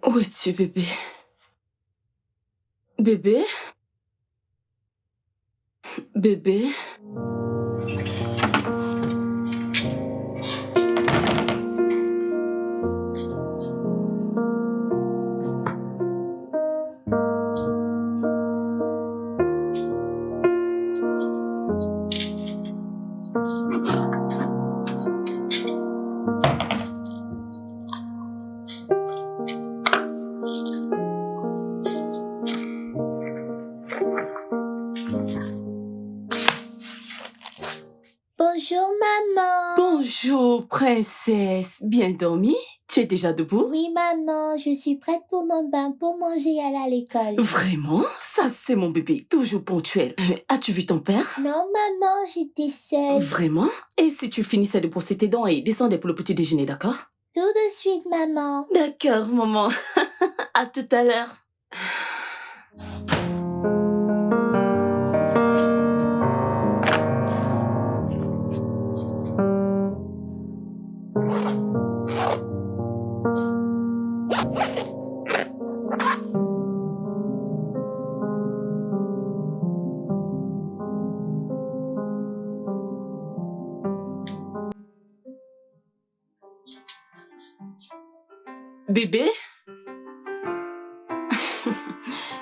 Où es-tu, bébé? Bébé? Bébé? Bonjour, maman. Bonjour, princesse. Bien dormi? Tu es déjà debout? Oui, maman, je suis prête pour mon bain, pour manger et aller à l'école. Vraiment? Ça, c'est mon bébé, toujours ponctuel. As-tu vu ton père? Non, maman, j'étais seule. Vraiment? Et si tu finissais de brosser tes dents et descendais pour le petit déjeuner, d'accord? Tout de suite, maman. D'accord, maman. À tout à l'heure. Bébé?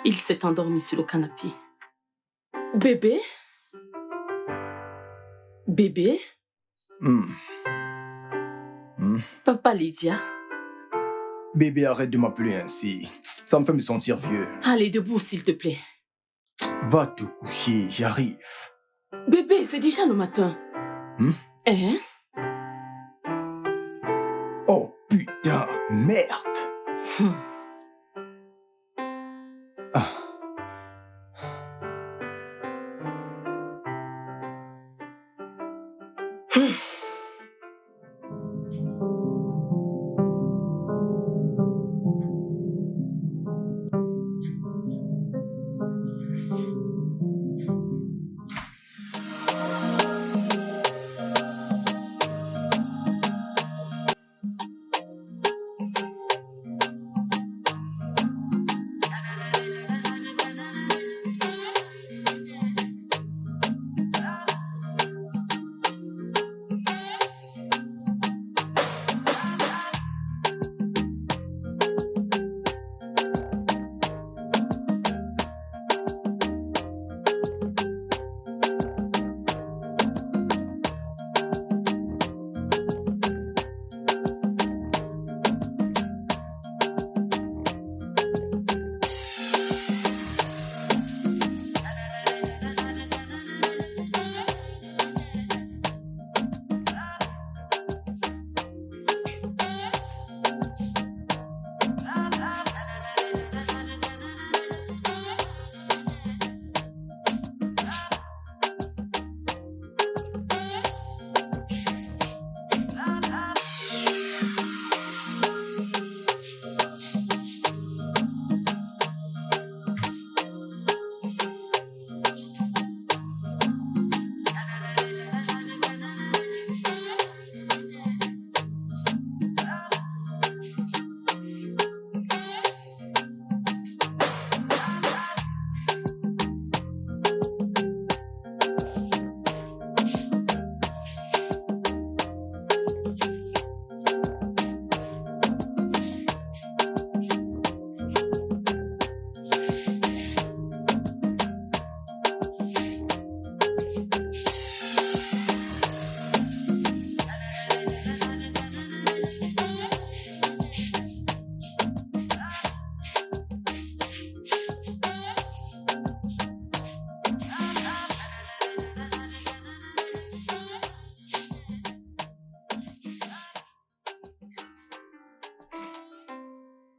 Il s'est endormi sur le canapé. Bébé? Bébé? Papa Lydia? Bébé, arrête de m'appeler ainsi. Ça me fait me sentir vieux. Allez, debout, s'il te plaît. Va te coucher, j'arrive. Bébé, c'est déjà le matin. Hein? Oh putain, merde. Ah.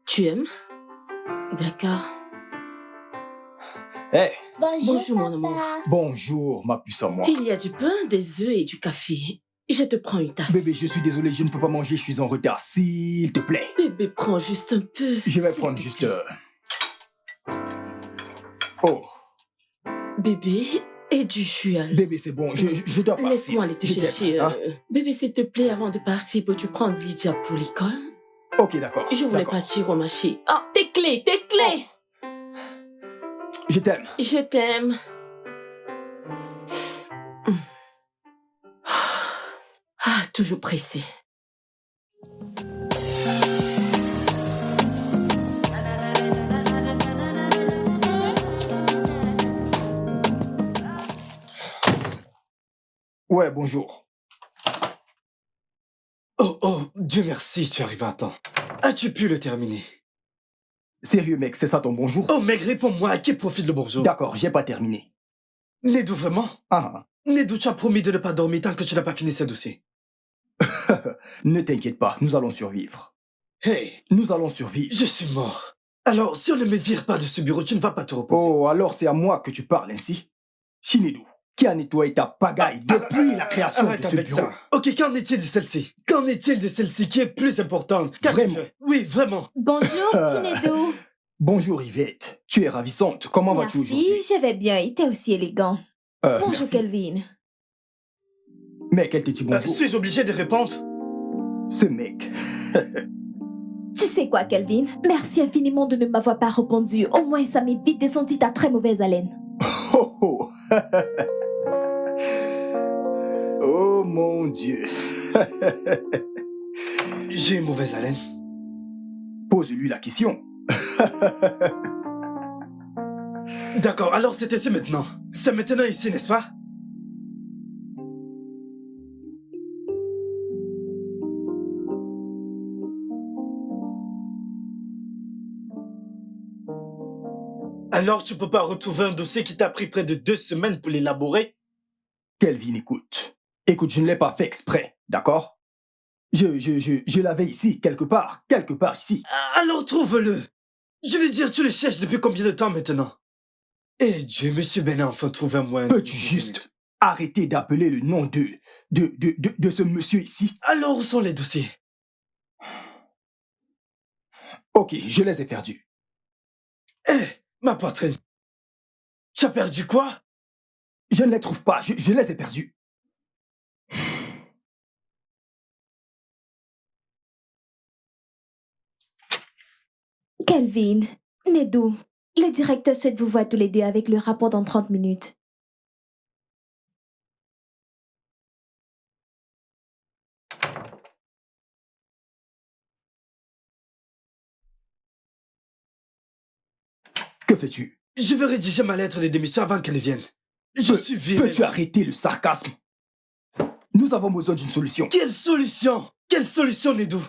Tu aimes? D'accord. Hey, Bonjour, mon amour. bonjour, ma puce à moi. Il y a du pain, des œufs et du café. Je te prends une tasse. Bébé, je suis désolé, je ne peux pas manger, je suis en retard. S'il te plaît. Bébé, prends juste un peu. Je vais s'il prendre te juste... plaît. Oh, Bébé, et du jus alors. bébé, c'est bon, je dois partir. Laisse-moi aller te Je t'aime, chercher. hein. Bébé, s'il te plaît, avant de partir, peux-tu prendre Lydia pour l'école? Ok, d'accord. Je voulais d'accord. partir au marché. Ah, tes clés, tes clés! Je t'aime. Je t'aime. Ah, toujours pressé. Ouais, bonjour. Oh, Dieu merci, tu arrives à temps. As-tu pu le terminer? Sérieux, mec, c'est ça ton bonjour? Oh, mec, réponds-moi, à qui profite le bonjour? D'accord, j'ai pas terminé. Nedou, vraiment? Ah, Nedou, tu as promis de ne pas dormir tant que tu n'as pas fini ce dossier. ne t'inquiète pas, nous allons survivre. Hey, Nous allons survivre. je suis mort. Alors, si on ne me vire pas de ce bureau, tu ne vas pas te reposer. Oh, alors c'est à moi que tu parles ainsi? Shinedou, qui a nettoyé ta pagaille depuis la création Arrête de ce avec bureau? ça. Ok, qu'en est-il de celle-ci? Qu'en est-il de celle-ci qui est plus importante? Qu'as-tu Vraiment? fait? Oui, vraiment. Bonjour, Tinedou. Bonjour Yvette, tu es ravissante. Comment vas-tu Merci, aujourd'hui? je vais bien. Et t'es aussi élégant. Bonjour, Merci. Kelvin. Mec, elle te dit bonjour. Suis-je obligé de répondre? Ce mec. Tu sais quoi, Kelvin? Merci infiniment de ne m'avoir pas répondu. Au moins, ça m'évite de sentir ta très mauvaise haleine. Oh, oh. Oh mon Dieu. J'ai une mauvaise haleine. Pose-lui la question. D'accord, alors c'est ici maintenant. C'est maintenant ici, n'est-ce pas? Alors tu peux pas retrouver un dossier qui t'a pris près de 2 semaines pour l'élaborer? Kelvin, écoute. Écoute, je ne l'ai pas fait exprès, d'accord? Je l'avais ici, quelque part ici. Alors trouve-le. Je veux dire, tu le cherches depuis combien de temps maintenant? Eh Dieu, monsieur Ben a enfin trouvé un moyen. Peux-tu juste arrêter d'appeler le nom de ce monsieur ici? Alors où sont les dossiers? Ok, je les ai perdus. Eh, ma poitrine. Tu as perdu quoi? Je ne les trouve pas, je les ai perdus. Kelvin, Nedou, le directeur souhaite vous voir tous les deux avec le rapport dans 30 minutes. Que fais-tu? Je veux rédiger ma lettre de démission avant qu'elle vienne. Je suis viré. Peux-tu arrêter le sarcasme? Nous avons besoin d'une solution. Quelle solution? Quelle solution, Nedou?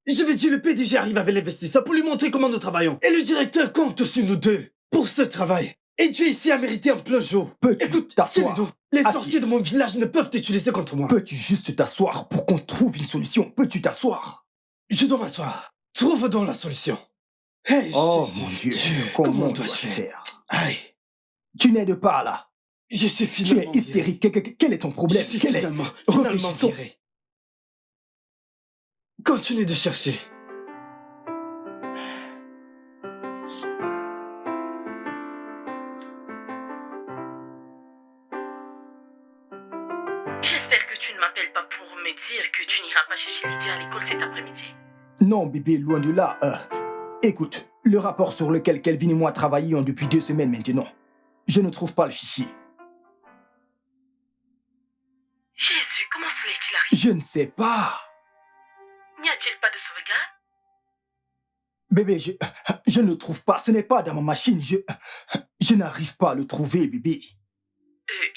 Je veux dire, le PDG arrive avec l'investisseur pour lui montrer comment nous travaillons. Et le directeur compte sur nous deux pour ce travail. Et tu es ici à mériter en plein jour. Peux-tu Écoute, t'asseoir? Nedou, les Assis. sorciers de mon village ne peuvent t'utiliser contre moi. Peux-tu juste t'asseoir pour qu'on trouve une solution? Peux-tu t'asseoir? Je dois m'asseoir. Trouve donc la solution. Hey, Oh Jésus, mon Dieu, comment comment dois-je dois-je faire? faire? Aïe, Tu n'aides pas là. je suis Tu es finalement viré. hystérique. Quel est ton Je problème? suis Quel est... finalement Réfléchissons. viré. Continue de chercher. J'espère que tu ne m'appelles pas pour me dire que tu n'iras pas chercher Lydia à l'école cet après-midi. Non, bébé, loin de là. Écoute, le rapport sur lequel Kelvin et moi travaillions depuis 2 semaines maintenant, je ne trouve pas le fichier. Jésus, comment cela est-il arrivé? Je ne sais pas. N'y a-t-il pas de sauvegarde? Bébé, je ne le trouve pas. Ce n'est pas dans ma machine. Je n'arrive pas à le trouver, bébé.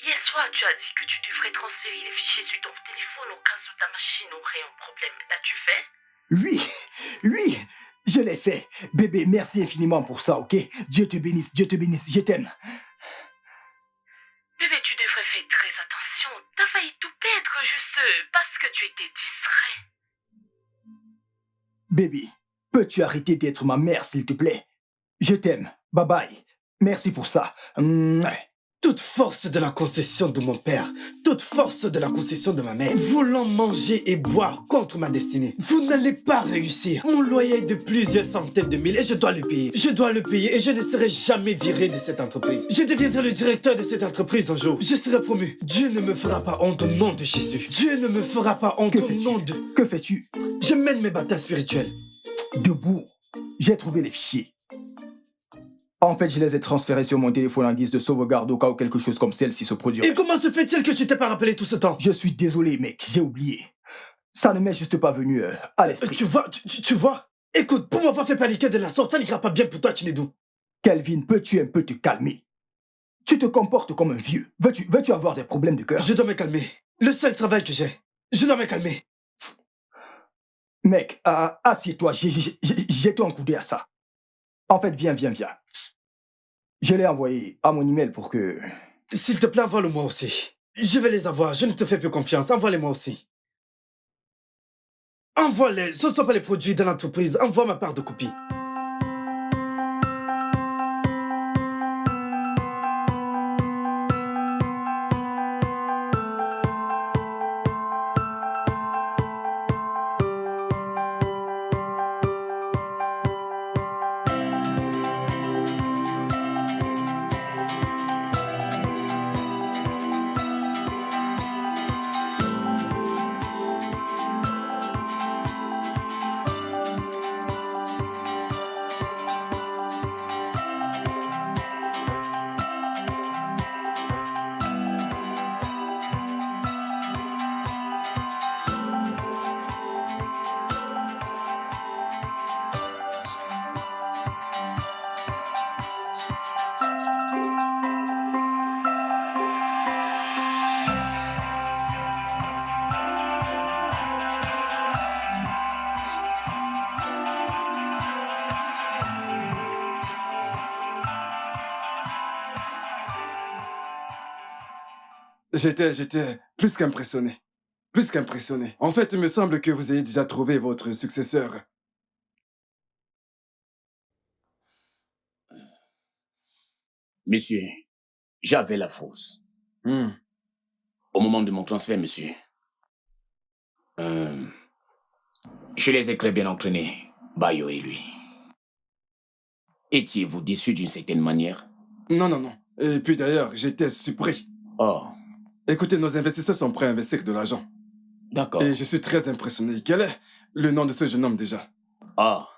Hier soir, tu as dit que tu devrais transférer les fichiers sur ton téléphone au cas où ta machine aurait un problème. L'as-tu fait? Oui, je l'ai fait. Bébé, merci infiniment pour ça, ok? Dieu te bénisse, je t'aime. Bébé, tu devrais faire très attention. T'as failli tout perdre juste parce que tu étais distrait. Bébé, peux-tu arrêter d'être ma mère, s'il te plaît? Je t'aime. Bye bye. Merci pour ça. Toute force de la concession de mon père, toute force de la concession de ma mère, voulant manger et boire contre ma destinée, vous n'allez pas réussir. Mon loyer est de plusieurs centaines de mille et je dois le payer. Je dois le payer et je ne serai jamais viré de cette entreprise. Je deviendrai le directeur de cette entreprise un jour. Je serai promu. Dieu ne me fera pas honte au nom de Jésus. Dieu ne me fera pas honte au nom de... Que fais-tu? Je mène mes batailles spirituelles. Debout. J'ai trouvé les fichiers. En fait, je les ai transférés sur mon téléphone en guise de sauvegarde au cas où quelque chose comme celle-ci se produirait. Et comment se fait-il que tu t'es pas rappelé tout ce temps? Je suis désolé, mec, j'ai oublié. Ça ne m'est juste pas venu à l'esprit. Tu vois? Écoute, pour m'avoir fait paniquer de la sorte, ça n'ira pas bien pour toi, Chinedou. Kelvin, peux-tu un peu te calmer? Tu te comportes comme un vieux. Veux-tu avoir des problèmes de cœur? Je dois me calmer. Le seul travail que j'ai. Je dois me calmer. Mec, assieds-toi, j'ai tout encodé à ça. En fait, viens. Je l'ai envoyé à mon email pour que... S'il te plaît, envoie-le-moi aussi. Je vais les avoir, je ne te fais plus confiance. Envoie-les-moi aussi. Envoie-les, ce ne sont pas les produits de l'entreprise. Envoie ma part de copie. J'étais plus qu'impressionné. Plus qu'impressionné. En fait, il me semble que vous ayez déjà trouvé votre successeur. Monsieur, j'avais la fausse. Au moment de mon transfert, monsieur. Je les ai très bien entraînés, Bayo et lui. Étiez-vous déçu d'une certaine manière? Non. Et puis d'ailleurs, j'étais surpris. Oh. Écoutez, nos investisseurs sont prêts à investir de l'argent. D'accord. Et je suis très impressionné. Quel est le nom de ce jeune homme déjà? Ah,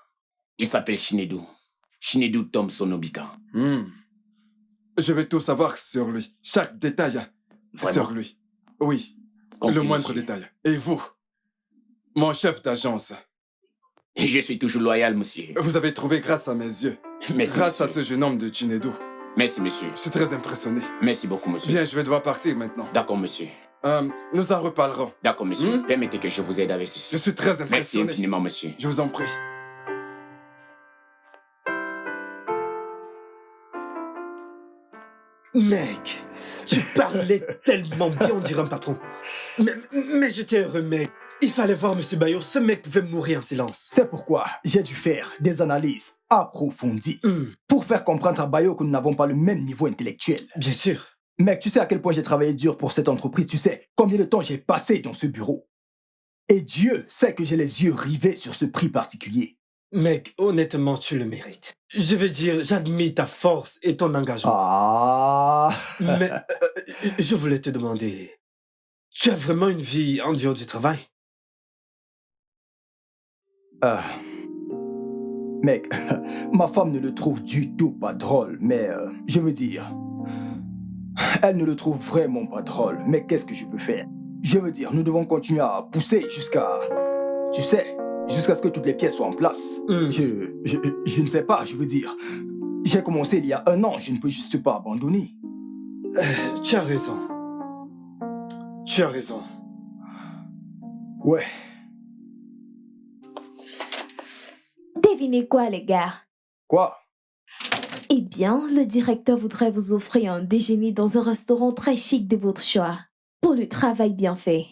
il s'appelle Chinedou. Chinedou Thompson Obika. Je veux tout savoir sur lui. Chaque détail Vraiment? sur lui. Oui, Compris, le moindre monsieur. détail. Et vous, mon chef d'agence, Je suis toujours loyal, monsieur. vous avez trouvé grâce à mes yeux. Merci, Grâce à monsieur. ce jeune homme de Chinedou. Merci, monsieur. Je suis très impressionné. Merci beaucoup, monsieur. Bien, je vais devoir partir maintenant. D'accord, monsieur. Nous en reparlerons. D'accord, monsieur. Permettez que je vous aide avec ceci. Je suis très Merci impressionné. infiniment, monsieur. Je vous en prie. Mec, tu parlais tellement bien, on dirait un patron. Mais j'étais heureux, mec. Il fallait voir M. Bayo, ce mec pouvait mourir en silence. C'est pourquoi j'ai dû faire des analyses approfondies pour faire comprendre à Bayo que nous n'avons pas le même niveau intellectuel. Bien sûr. Mec, tu sais à quel point j'ai travaillé dur pour cette entreprise, tu sais combien de temps j'ai passé dans ce bureau. Et Dieu sait que j'ai les yeux rivés sur ce prix particulier. Mec, honnêtement, tu le mérites. Je veux dire, j'admire ta force et ton engagement. Ah. Mais je voulais te demander, tu as vraiment une vie en dehors du travail? Mec, ma femme ne le trouve du tout pas drôle, mais je veux dire, elle ne le trouve vraiment pas drôle, mais qu'est-ce que je peux faire? Je veux dire, nous devons continuer à pousser jusqu'à, tu sais, jusqu'à ce que toutes les pièces soient en place. Je ne sais pas, je veux dire, j'ai commencé il y a 1 an, je ne peux juste pas abandonner. Tu as raison. Tu as raison. Ouais. Devinez quoi, les gars? Quoi? Eh bien, le directeur voudrait vous offrir un déjeuner dans un restaurant très chic de votre choix, pour le travail bien fait.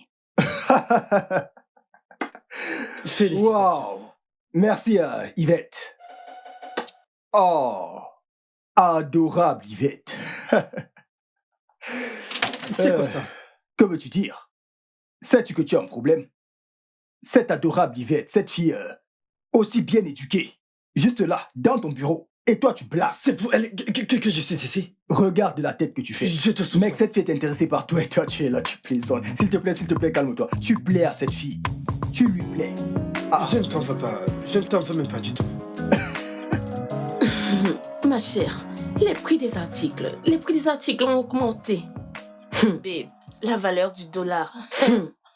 Félicitations. Waouh! Merci à Yvette. Oh, adorable Yvette. C'est quoi ça? Que veux-tu dire? Sais-tu que tu as un problème? Cette adorable Yvette, cette fille aussi bien éduquée, juste là, dans ton bureau, et toi tu blagues. C'est pour elle que je suis ici. Regarde la tête que tu fais. Je te soupçonne. Mec, cette fille est intéressée par toi et toi tu es là, tu plaisantes. S'il te plaît, calme-toi. Tu plais à cette fille. Tu lui plais. Ah. Je ne t'en veux pas. Je ne t'en veux même pas du tout. Ma chère, les prix des articles ont augmenté. Babe, la valeur du dollar.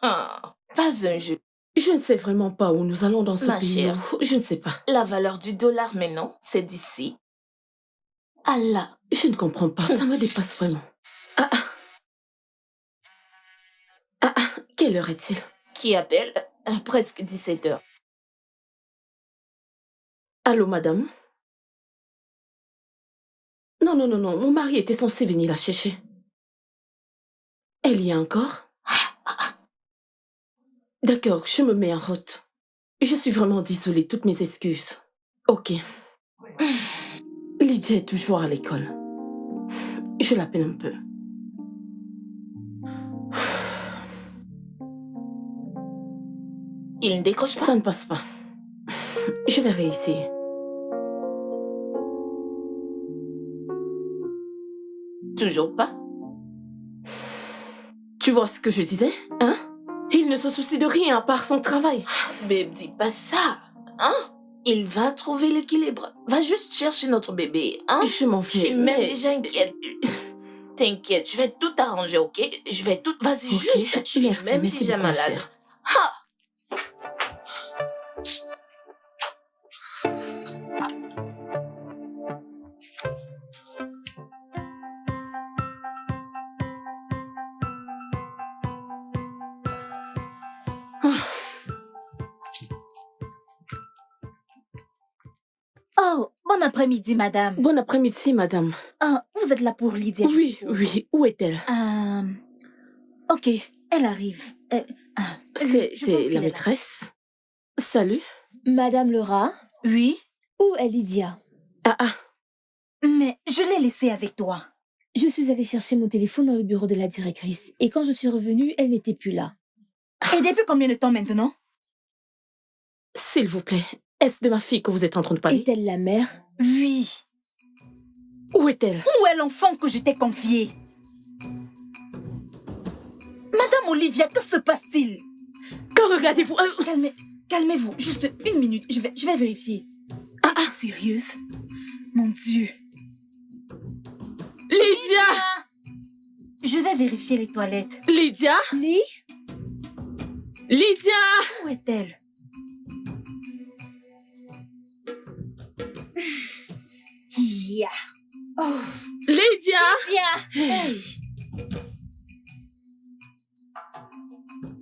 Pas un jeu. Je ne sais vraiment pas où nous allons dans ce Ma pays. chère. Je ne sais pas. La valeur du dollar, mais non, c'est d'ici. Allah, je ne comprends pas. Ça me dépasse vraiment. Quelle heure est-il? Qui appelle? Presque 17h. Allô, madame? Non, mon mari était censé venir la chercher. Elle y est encore? D'accord, je me mets en route. Je suis vraiment désolée, toutes mes excuses. Ok. Lydia est toujours à l'école. Je l'appelle un peu. Il ne décroche pas. Ça ne passe pas. Je vais réessayer. Toujours pas. Tu vois ce que je disais, hein? Il ne se soucie de rien à part son travail. Babe, dis pas ça, hein? Il va trouver l'équilibre. Va juste chercher notre bébé, hein? Je m'en Je fais. suis même déjà inquiète. T'inquiète, je vais tout arranger, ok? Je vais tout... Vas-y, Ok, juste, je suis merci, même merci déjà beaucoup, ma malade. chère. Ha! Oh, bon après-midi, madame. Bon après-midi, madame. Ah, vous êtes là pour Lydia, je Oui, suppose. oui. Où est-elle? Ok, elle arrive. Je pense C'est qu'elle est la là. maîtresse. Salut. Madame Laura, Oui, où est Lydia? mais je l'ai laissée avec toi. Je suis allée chercher mon téléphone dans le bureau de la directrice et quand je suis revenue, elle n'était plus là. Et depuis combien de temps maintenant? S'il vous plaît, est-ce de ma fille que vous êtes en train de parler? Est-elle la mère? Oui. Où est-elle? Où est l'enfant que je t'ai confié? Madame Olivia, que se passe-t-il? Que regardez-vous? Calmez-vous, juste une minute, je vais vérifier. Es-tu sérieuse? Mon Dieu. Lydia! Je vais vérifier les toilettes. Lydia? Lydia! Où est-elle? Yeah. Oh, Lydia! Hey.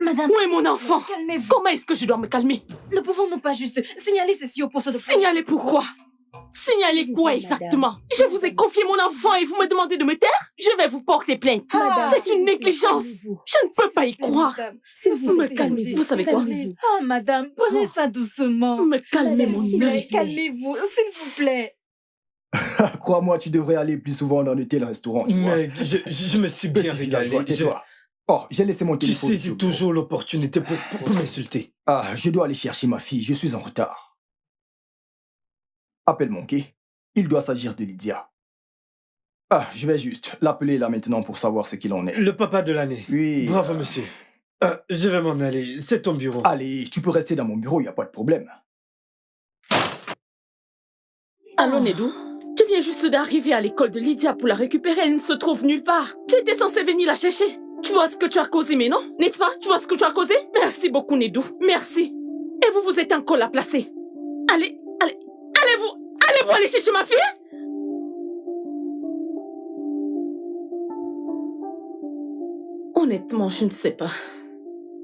Madame, Où est mon enfant? calmez-vous. Comment est-ce que je dois me calmer? Ne pouvons-nous pas juste signaler ceci au poste de police? Signaler pourquoi? Signaler quoi Madame. exactement? Je vous ai confié mon enfant et vous me demandez de me taire? Je vais vous porter plainte. Madame, C'est une négligence. calmez-vous. Je ne peux pas y croire. Madame, S'il vous vous me plaît, calmez. Vous savez quoi? calmez-vous. Oh, madame, prenez ça doucement. Me calmer Madame, mon s'il vous œil. plaît. Calmez-vous, s'il vous plaît. Crois-moi, tu devrais aller plus souvent dans de tels restaurants, tu vois. Mec, je me suis bien Petit villageois, régalé. tais-toi. Oh, j'ai laissé mon Tu téléphone. saisis sur le bureau. toujours l'opportunité pour m'insulter. Ah, je dois aller chercher ma fille, je suis en retard. Appelle Monkey. Il doit s'agir de Lydia. Ah, je vais juste l'appeler là maintenant pour savoir ce qu'il en est. Le papa de l'année. Oui. Bravo, monsieur. Je vais m'en aller. C'est ton bureau. Allez, tu peux rester dans mon bureau, y a pas de problème. Allô, Nedou? Tu viens juste d'arriver à l'école de Lydia pour la récupérer. Elle ne se trouve nulle part. Tu étais censé venir la chercher. Tu vois ce que tu as causé, mais non? N'est-ce pas? Tu vois ce que tu as causé? Merci beaucoup, Nedou. Merci. Et vous, vous êtes encore là placé. Allez-vous aller chercher ma fille? Honnêtement, je ne sais pas.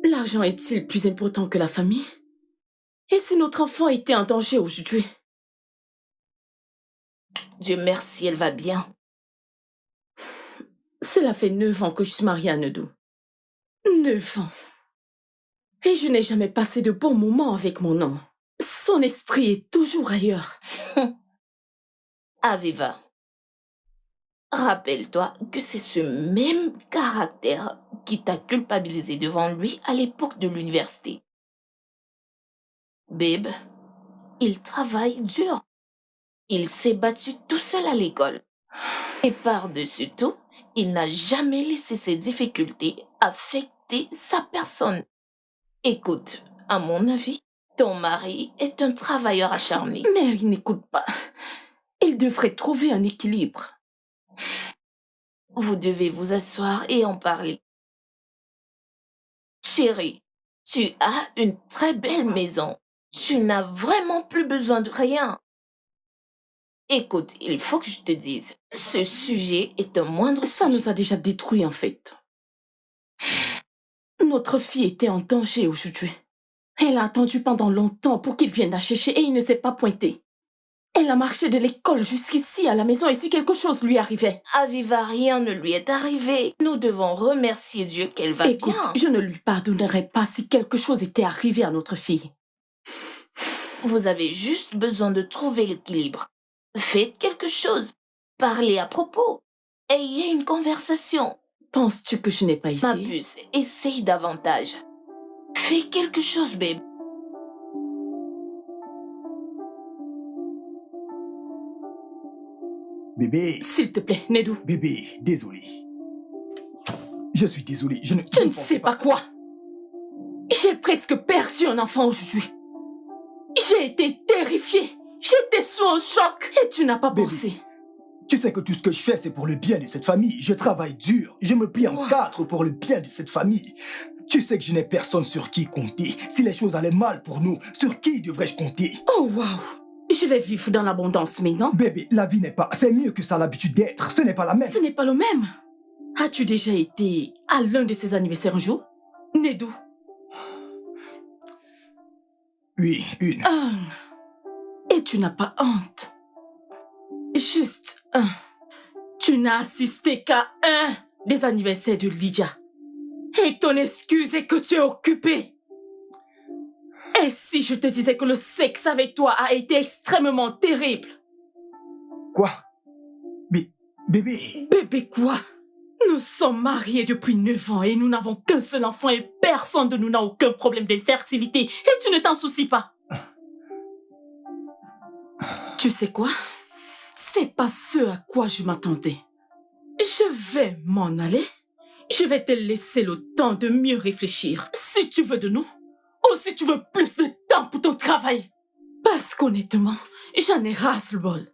L'argent est-il plus important que la famille? Et si notre enfant était en danger aujourd'hui? Dieu merci, elle va bien. Cela fait 9 ans que je suis mariée à Nedou. 9 ans. Et je n'ai jamais passé de bons moments avec mon homme. Son esprit est toujours ailleurs. Aviva, rappelle-toi que c'est ce même caractère qui t'a culpabilisé devant lui à l'époque de l'université. Babe, il travaille dur. Il s'est battu tout seul à l'école. Et par-dessus tout, il n'a jamais laissé ses difficultés affecter sa personne. Écoute, à mon avis, ton mari est un travailleur acharné. Mais il n'écoute pas. Il devrait trouver un équilibre. Vous devez vous asseoir et en parler. Chérie, tu as une très belle maison. Tu n'as vraiment plus besoin de rien. Écoute, il faut que je te dise, ce sujet est un moindre... Ça nous a déjà détruits en fait. Notre fille était en danger aujourd'hui. Elle a attendu pendant longtemps pour qu'il vienne la chercher et il ne s'est pas pointé. Elle a marché de l'école jusqu'ici à la maison et si quelque chose lui arrivait. Aviva, rien ne lui est arrivé. Nous devons remercier Dieu qu'elle va Écoute, bien. je ne lui pardonnerais pas si quelque chose était arrivé à notre fille. Vous avez juste besoin de trouver l'équilibre. Faites quelque chose. Parlez à propos. Ayez une conversation. Penses-tu que je n'ai pas Ma essayé? puce, essaye davantage. Fais quelque chose, babe. Bébé, S'il te plaît, Nedou. bébé, désolé. Je suis désolé, je ne... Je ne sais pas quoi. J'ai presque perdu un enfant aujourd'hui. J'ai été terrifiée. J'étais sous un choc. Et tu n'as pas Bébé. pensé. Tu sais que tout ce que je fais, c'est pour le bien de cette famille. Je travaille dur. Je me plie en Wow. quatre pour le bien de cette famille. Tu sais que je n'ai personne sur qui compter. Si les choses allaient mal pour nous, sur qui devrais-je compter? Oh, waouh. Je vais vivre dans l'abondance maintenant. Bébé, la vie n'est pas... C'est mieux que ça a l'habitude d'être. Ce n'est pas la même. Ce n'est pas le même. As-tu déjà été à l'un de ses anniversaires un jour? Nedou. Oui, une. Et tu n'as pas honte. Juste un. Tu n'as assisté qu'à un des anniversaires de Lydia. Et ton excuse est que tu es occupé. Et si je te disais que le sexe avec toi a été extrêmement terrible? Quoi? Bébé... Bébé quoi? Nous sommes mariés depuis 9 ans et nous n'avons qu'un seul enfant et personne de nous n'a aucun problème d'infertilité. Et tu ne t'en soucies pas. Tu sais quoi? C'est pas ce à quoi je m'attendais. Je vais m'en aller. Je vais te laisser le temps de mieux réfléchir. Si tu veux de nous, ou si tu veux plus de temps pour ton travail. Parce qu'honnêtement, j'en ai ras-le-bol.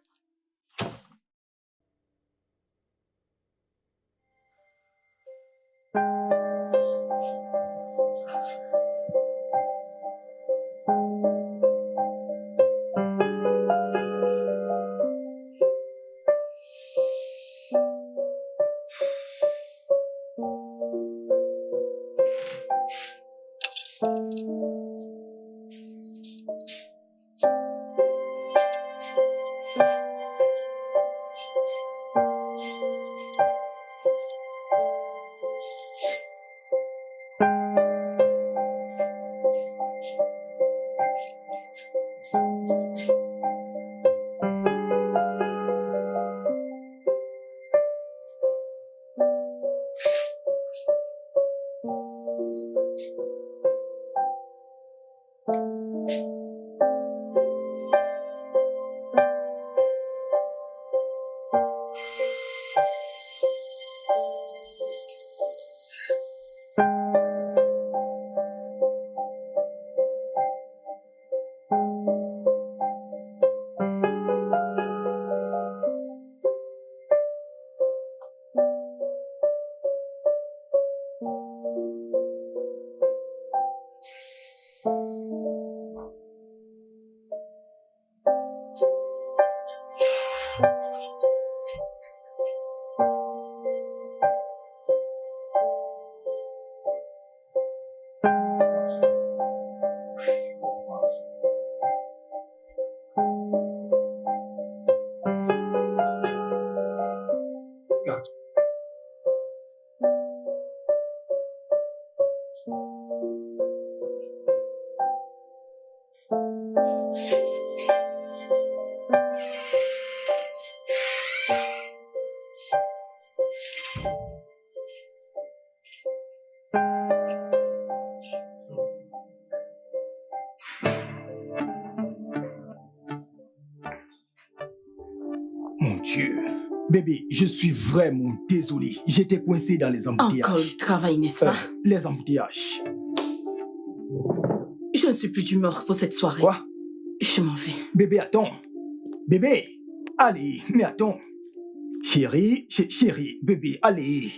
Bébé, je suis vraiment désolé. J'étais coincé dans les Encore embouteillages. le travail, n'est-ce pas? Les embouteillages. Je ne suis plus d'humeur pour cette soirée. Quoi? Je m'en vais. Bébé, attends. Bébé, allez, mais attends. Chérie, chérie, bébé, allez.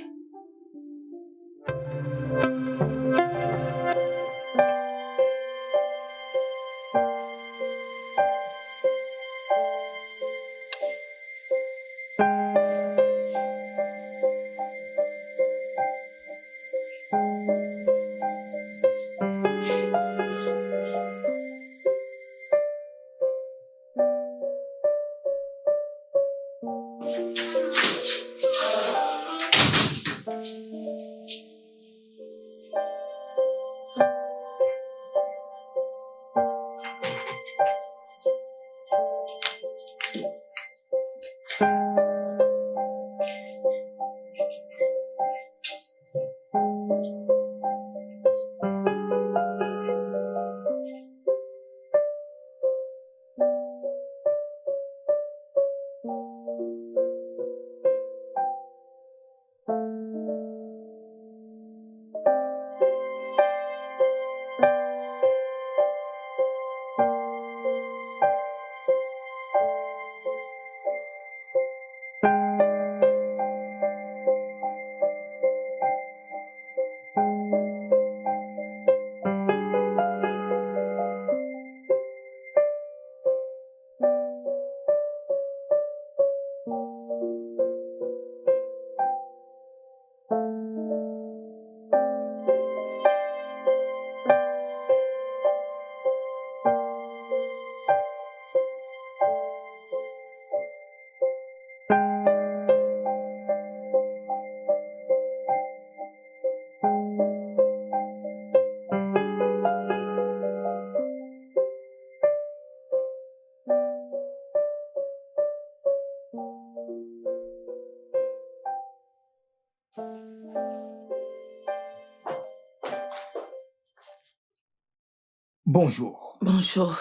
Bonjour. Bonjour.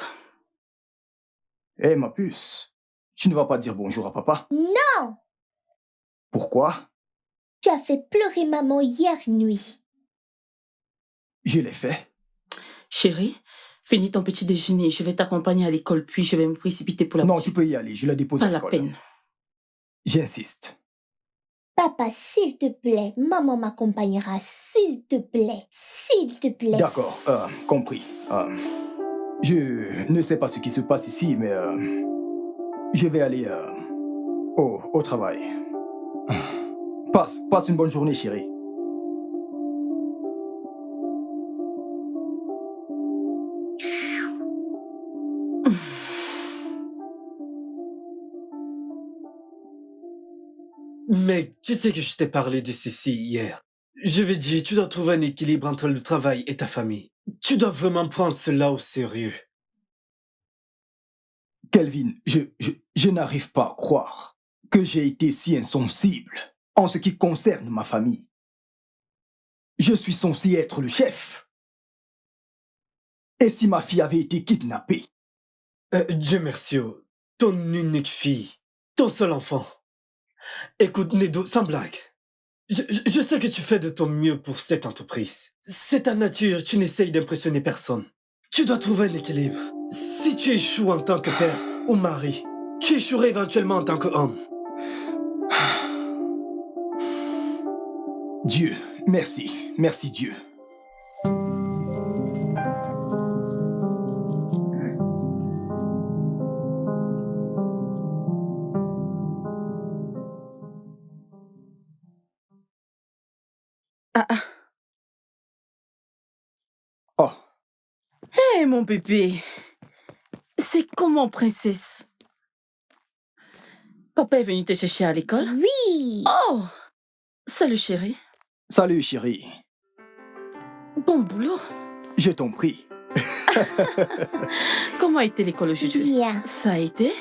Hé, ma puce, tu ne vas pas dire bonjour à papa? Non, Pourquoi? tu as fait pleurer maman hier nuit. Je l'ai fait. Chérie, finis ton petit déjeuner. Je vais t'accompagner à l'école, puis je vais me précipiter pour la Non, boutique. tu peux y aller, je la dépose Pas à la l'école. peine. J'insiste. Papa, s'il te plaît, maman m'accompagnera, s'il te plaît, s'il te plaît. D'accord, compris. Je ne sais pas ce qui se passe ici, mais je vais aller au travail. Passe une bonne journée, chérie. Mec, tu sais que je t'ai parlé de ceci hier. Je veux dire, tu dois trouver un équilibre entre le travail et ta famille. Tu dois vraiment prendre cela au sérieux. Kelvin, je n'arrive pas à croire que j'ai été si insensible en ce qui concerne ma famille. Je suis censé être le chef. Et si ma fille avait été kidnappée? Dieu merci, ton unique fille, ton seul enfant. Écoute, Nedo, sans blague. Je sais que tu fais de ton mieux pour cette entreprise. C'est ta nature, tu n'essayes d'impressionner personne. Tu dois trouver un équilibre. Si tu échoues en tant que père ou mari, tu échoueras éventuellement en tant qu'homme. Dieu, merci, merci Dieu. Ah, ah. Oh, Hé, mon bébé. C'est comment, princesse? Papa est venu te chercher à l'école? Oui. Oh! Salut, chérie. salut chérie. Bon boulot. Je t'en prie. Comment a été l'école aujourd'hui? Bien. Ça a été?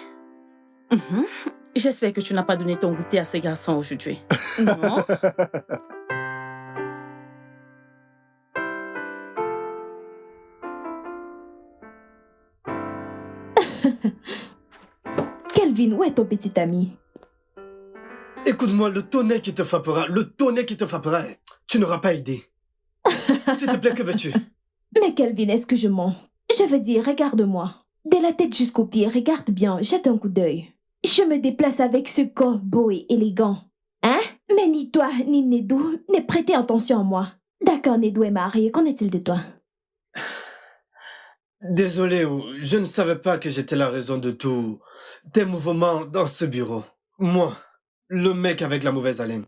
Mhm. J'espère que tu n'as pas donné ton goûter à ces garçons aujourd'hui. Non? Kelvin, où est ton petit ami? Écoute-moi, le tonnerre qui te frappera, tu n'auras pas idée. S'il te plaît, que veux-tu? Mais Kelvin, est-ce que je mens? Je veux dire, regarde-moi. De la tête jusqu'aux pieds, regarde bien, jette un coup d'œil. Je me déplace avec ce corps beau et élégant. Hein? Mais ni toi, ni Nedou ne prêtez attention à moi. D'accord, Nedou est marié, qu'en est-il de toi? Désolé, je ne savais pas que j'étais la raison de tous tes mouvements dans ce bureau. Moi, le mec avec la mauvaise haleine.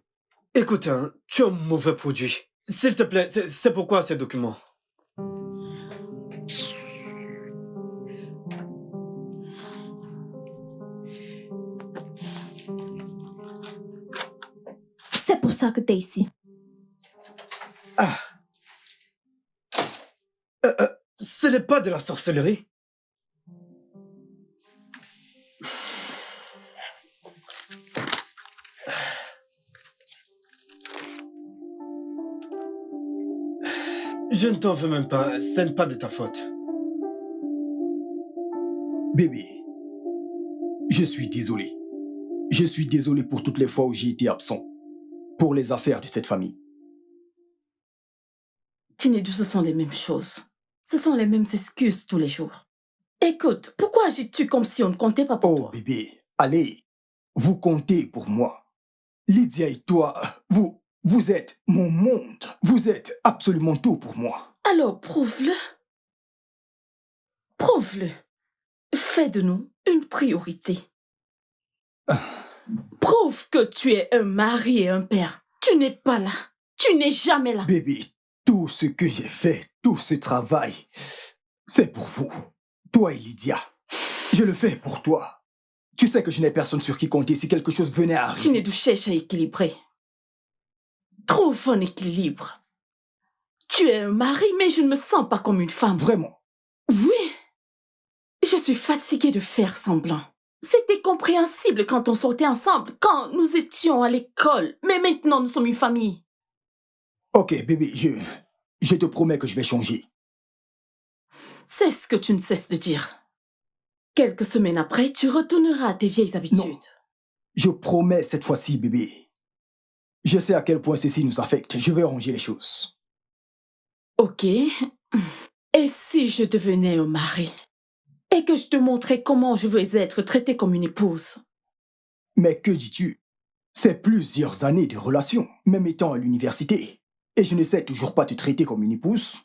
Écoute, hein, tu es un mauvais produit. S'il te plaît, c'est pourquoi ces documents? C'est pour ça que t'es ici. Ah. Ce n'est pas de la sorcellerie. Je ne t'en veux même pas, ce n'est pas de ta faute. Bébé, je suis désolé. Je suis désolé pour toutes les fois où j'ai été absent. Pour les affaires de cette famille. Chinedu, ce sont les mêmes choses. Ce sont les mêmes excuses tous les jours. Écoute, pourquoi agis-tu comme si on ne comptait pas pour Oh, toi? bébé, allez, vous comptez pour moi. Lydia et toi, vous êtes mon monde. Vous êtes absolument tout pour moi. Alors, prouve-le. Prouve-le. Fais de nous une priorité. Prouve que tu es un mari et un père. Tu n'es pas là. Tu n'es jamais là. Bébé, tout ce que j'ai fait, tout ce travail, c'est pour vous. Toi et Lydia. Je le fais pour toi. Tu sais que je n'ai personne sur qui compter si quelque chose venait à arriver. Chinedu cherche à équilibrer. Trouve un équilibre. Tu es un mari, mais je ne me sens pas comme une femme. Vraiment? Oui. Je suis fatiguée de faire semblant. C'était compréhensible quand on sortait ensemble, quand nous étions à l'école. Mais maintenant, nous sommes une famille. Ok, bébé, je te promets que je vais changer. C'est ce que tu ne cesses de dire. Quelques semaines après, tu retourneras à tes vieilles habitudes. Non. Je promets cette fois-ci, bébé. Je sais à quel point ceci nous affecte. Je vais ranger les choses. Ok. Et si je devenais un mari? Et que je te montrais comment je veux être traitée comme une épouse? Mais que dis-tu? C'est plusieurs années de relation, même étant à l'université. Et je ne sais toujours pas te traiter comme une épouse.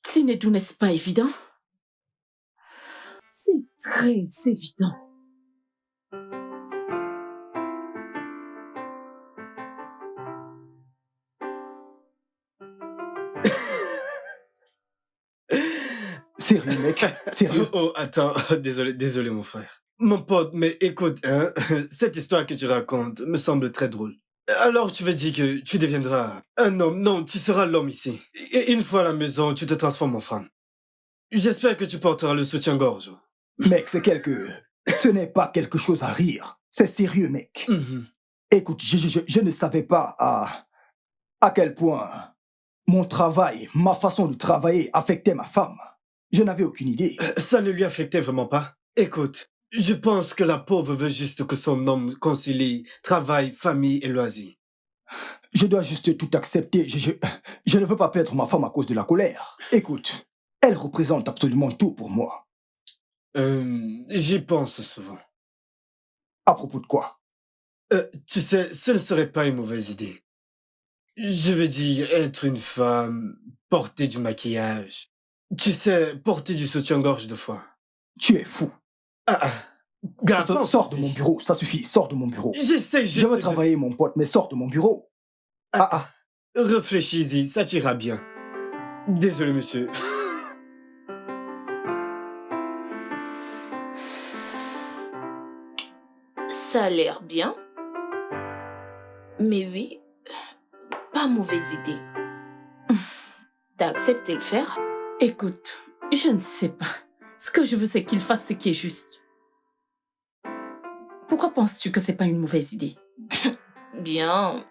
Tinedou, n'est-ce pas évident? C'est très évident. Sérieux, mec? Sérieux? Oh, attends, désolé mon frère. Mon pote, mais écoute, hein, cette histoire que tu racontes me semble très drôle. Alors tu veux dire que tu deviendras un homme? Non, tu seras l'homme ici. Et une fois à la maison, tu te transformes en femme. J'espère que tu porteras le soutien-gorge. Mec, ce n'est pas quelque chose à rire. C'est sérieux, mec. Écoute, je ne savais pas à quel point mon travail, ma façon de travailler affectait ma femme. Je n'avais aucune idée. Ça ne lui affectait vraiment pas. Écoute, je pense que la pauvre veut juste que son homme concilie travail, famille et loisirs. Je dois juste tout accepter. Je ne veux pas perdre ma femme à cause de la colère. Écoute, elle représente absolument tout pour moi. J'y pense souvent. À propos de quoi? Tu sais, ce ne serait pas une mauvaise idée. Je veux dire, être une femme, porter du maquillage. Tu sais, porter du soutien-gorge de fois. Tu es fou. Gars, sors de mon bureau, ça suffit, sors de mon bureau. J'essaie juste Je veux travailler, mon pote, mais sors de mon bureau. Réfléchis-y, ça t'ira bien. Désolé, monsieur. Ça a l'air bien. Mais oui, pas mauvaise idée. T'as accepté le faire? Écoute, je ne sais pas. Ce que je veux, c'est qu'il fasse ce qui est juste. Pourquoi penses-tu que c'est pas une mauvaise idée? Bien,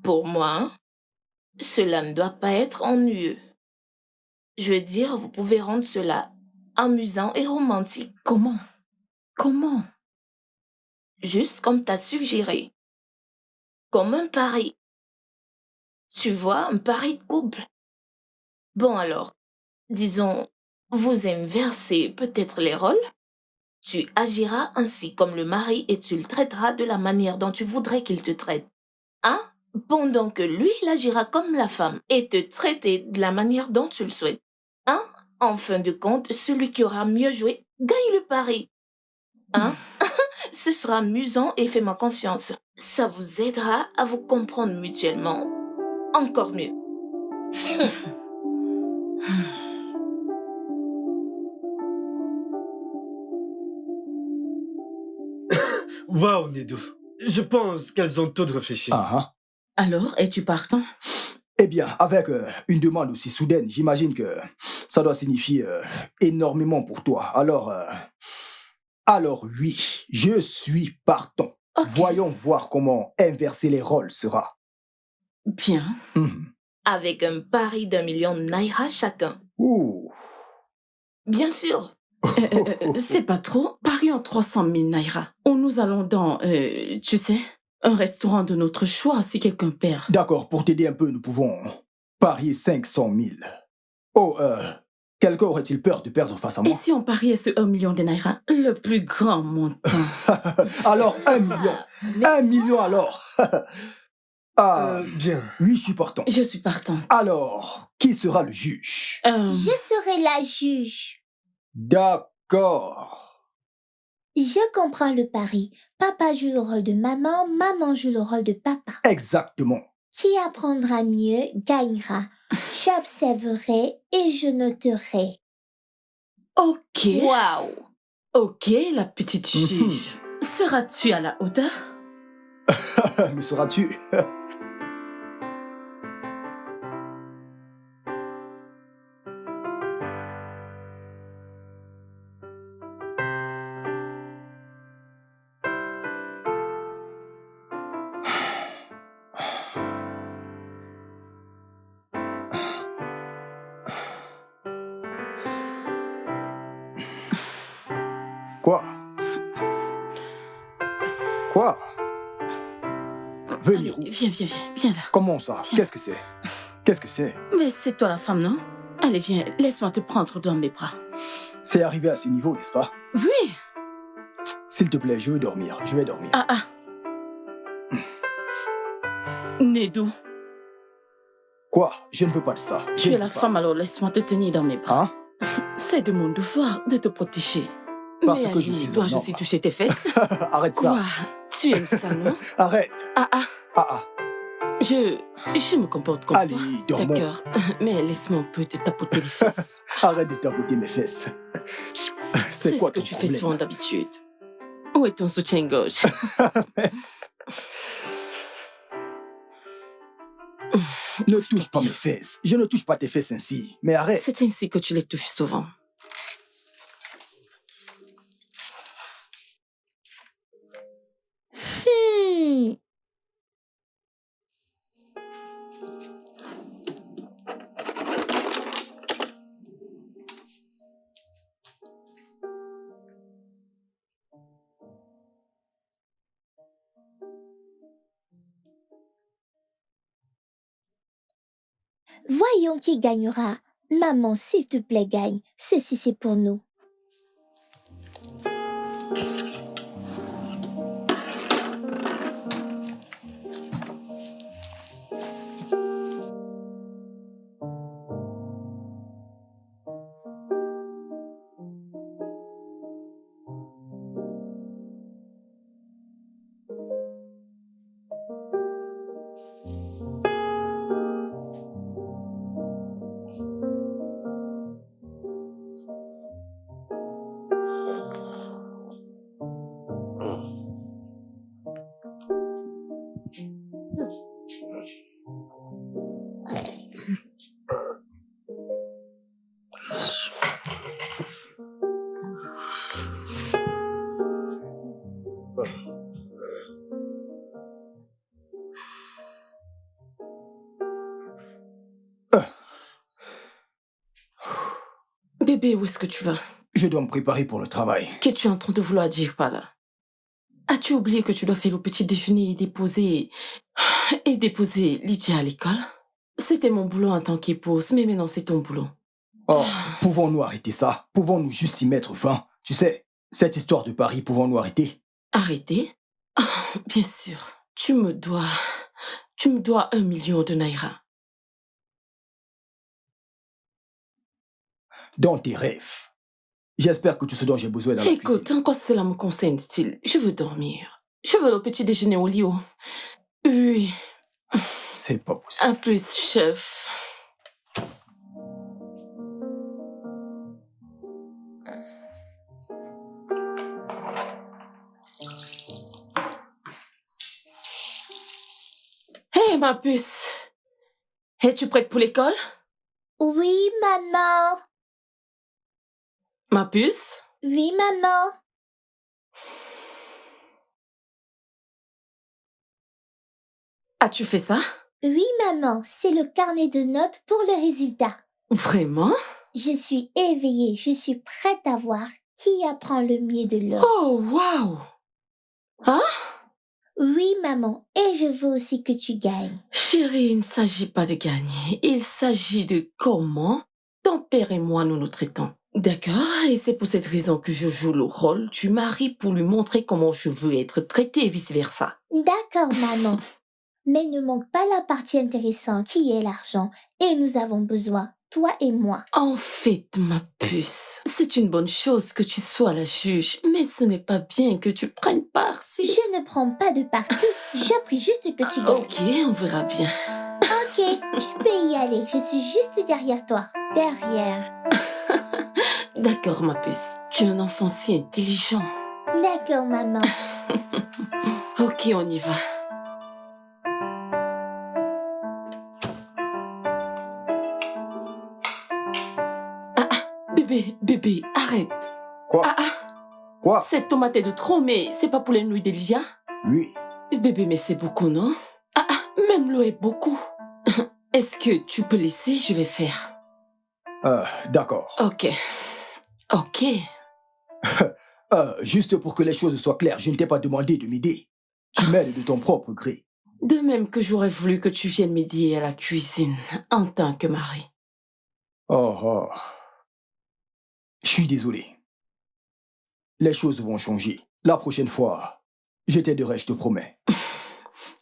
pour moi, cela ne doit pas être ennuyeux. Je veux dire, vous pouvez rendre cela amusant et romantique. Comment? Comment? Juste comme t'as suggéré. comme un pari. Tu vois, un pari de couple. Bon alors, disons, vous inversez peut-être les rôles. Tu agiras ainsi comme le mari et tu le traiteras de la manière dont tu voudrais qu'il te traite. Hein? Pendant que lui, il agira comme la femme et te traiter de la manière dont tu le souhaites. Hein? En fin de compte, celui qui aura mieux joué gagne le pari. Hein? Ce sera amusant et fais-moi confiance. Ça vous aidera à vous comprendre mutuellement. Encore mieux. Waouh, Nedou. Je pense qu'elles ont toutes réfléchi. Ah, Alors, es-tu partant? Eh bien, avec une demande aussi soudaine, j'imagine que ça doit signifier énormément pour toi. Alors oui, je suis partant. Ok. Voyons voir comment inverser les rôles sera. Bien. Mhm. Avec un pari d'1 million de naira chacun. Ouh. Bien sûr. C'est pas trop. Parions 300 000 naira. Ou nous allons dans, tu sais, un restaurant de notre choix si quelqu'un perd. D'accord, pour t'aider un peu, nous pouvons parier 500 000. Oh, quelqu'un aurait-il peur de perdre face à Et moi? si on pariait ce 1 million de naira, le plus grand montant? Alors, 1 million. 1 million alors. Ah, Bien. oui, je suis partant. Je suis partant. Alors, qui sera le juge? Je serai la juge. D'accord. Je comprends le pari. Papa joue le rôle de maman, maman joue le rôle de papa. Exactement. Qui apprendra mieux gagnera. J'observerai et je noterai. Ok. Waouh. Ok, la petite juge. Seras-tu à la hauteur? Le seras-tu? Quoi? Quoi? Venir où? Allez, viens là. Comment ça? Viens. Qu'est-ce que c'est? Qu'est-ce que c'est? Mais c'est toi la femme, non? Allez, viens, laisse-moi te prendre dans mes bras. C'est arrivé à ce niveau, n'est-ce pas? Oui. S'il te plaît, je veux dormir. Je vais dormir. Ah. Nedou, Quoi? Je ne veux pas de ça. Je tu ne es veux la pas. femme, alors laisse-moi te tenir dans mes bras. Hein? C'est de mon devoir de te protéger. Parce Mais que je allez, suis un dois-je homme. aussi toucher tes fesses? Arrête ça. Quoi? Tu aimes ça, non? Arrête. Ah. Ah. Je me comporte comme Allez, toi. dormons. D'accord. Mais laisse-moi un peu te tapoter les fesses. Arrête de tapoter mes fesses. C'est quoi ce que ton tu fais problème? souvent d'habitude. Où est ton soutien-gorge? Ne touche pas mes fesses. Je ne touche pas tes fesses ainsi. Mais arrête. C'est ainsi que tu les touches souvent. Voyons qui gagnera. Maman, s'il te plaît, gagne. Ceci, c'est pour nous. Bébé, où est-ce que tu vas? Je dois me préparer pour le travail. Qu'es-tu en train de vouloir dire par là? As-tu oublié que tu dois faire le petit déjeuner et déposer Lydia à l'école? C'était mon boulot en tant qu'épouse, mais maintenant c'est ton boulot. Oh, pouvons-nous arrêter ça? Pouvons-nous juste y mettre fin? Tu sais, cette histoire de Paris, pouvons-nous arrêter? Arrêter? Bien sûr. Tu me dois 1 million de naira. Dans tes rêves. J'espère que tout ce dont j'ai besoin est dans la Écoute, cuisine. en quoi cela me concerne-t-il? Je veux dormir. Je veux le petit déjeuner au lit. Oui. C'est pas possible. À plus, chef. Hé, ma puce. Es-tu prête pour l'école? Oui, maman. Ma puce? Oui, maman. As-tu fait ça? Oui, maman. C'est le carnet de notes pour le résultat. Vraiment? Je suis éveillée. Je suis prête à voir qui apprend le mieux de l'autre. Oh, waouh! Hein? Oui, maman. Et je veux aussi que tu gagnes. Chérie, il ne s'agit pas de gagner. Il s'agit de comment ton père et moi nous nous traitons. D'accord? Et c'est pour cette raison que je joue le rôle du mari pour lui montrer comment je veux être traitée et vice-versa. D'accord, maman. Mais ne manque pas la partie intéressante qui est l'argent. Et nous avons besoin, toi et moi. En fait, ma puce, c'est une bonne chose que tu sois la juge, mais ce n'est pas bien que tu prennes part si... Je ne prends pas de parti. Je prie juste que tu gagnes. Ok, on verra bien. Ok, tu peux y aller. Je suis juste derrière toi. Derrière. D'accord, ma puce. Tu es un enfant si intelligent. D'accord, maman. Ok, on y va. Bébé, arrête. Quoi? Quoi? Cette tomate est de trop, mais c'est pas pour les nouilles d'Elijah? Oui. Bébé, mais c'est beaucoup, non? Même l'eau est beaucoup. Est-ce que tu peux laisser? Je vais faire. D'accord. Ok. Juste pour que les choses soient claires, je ne t'ai pas demandé de m'aider. Tu m'aides de ton propre gré. De même que j'aurais voulu que tu viennes m'aider à la cuisine en tant que mari. Oh. Je suis désolé. Les choses vont changer. La prochaine fois, je t'aiderai, je te promets.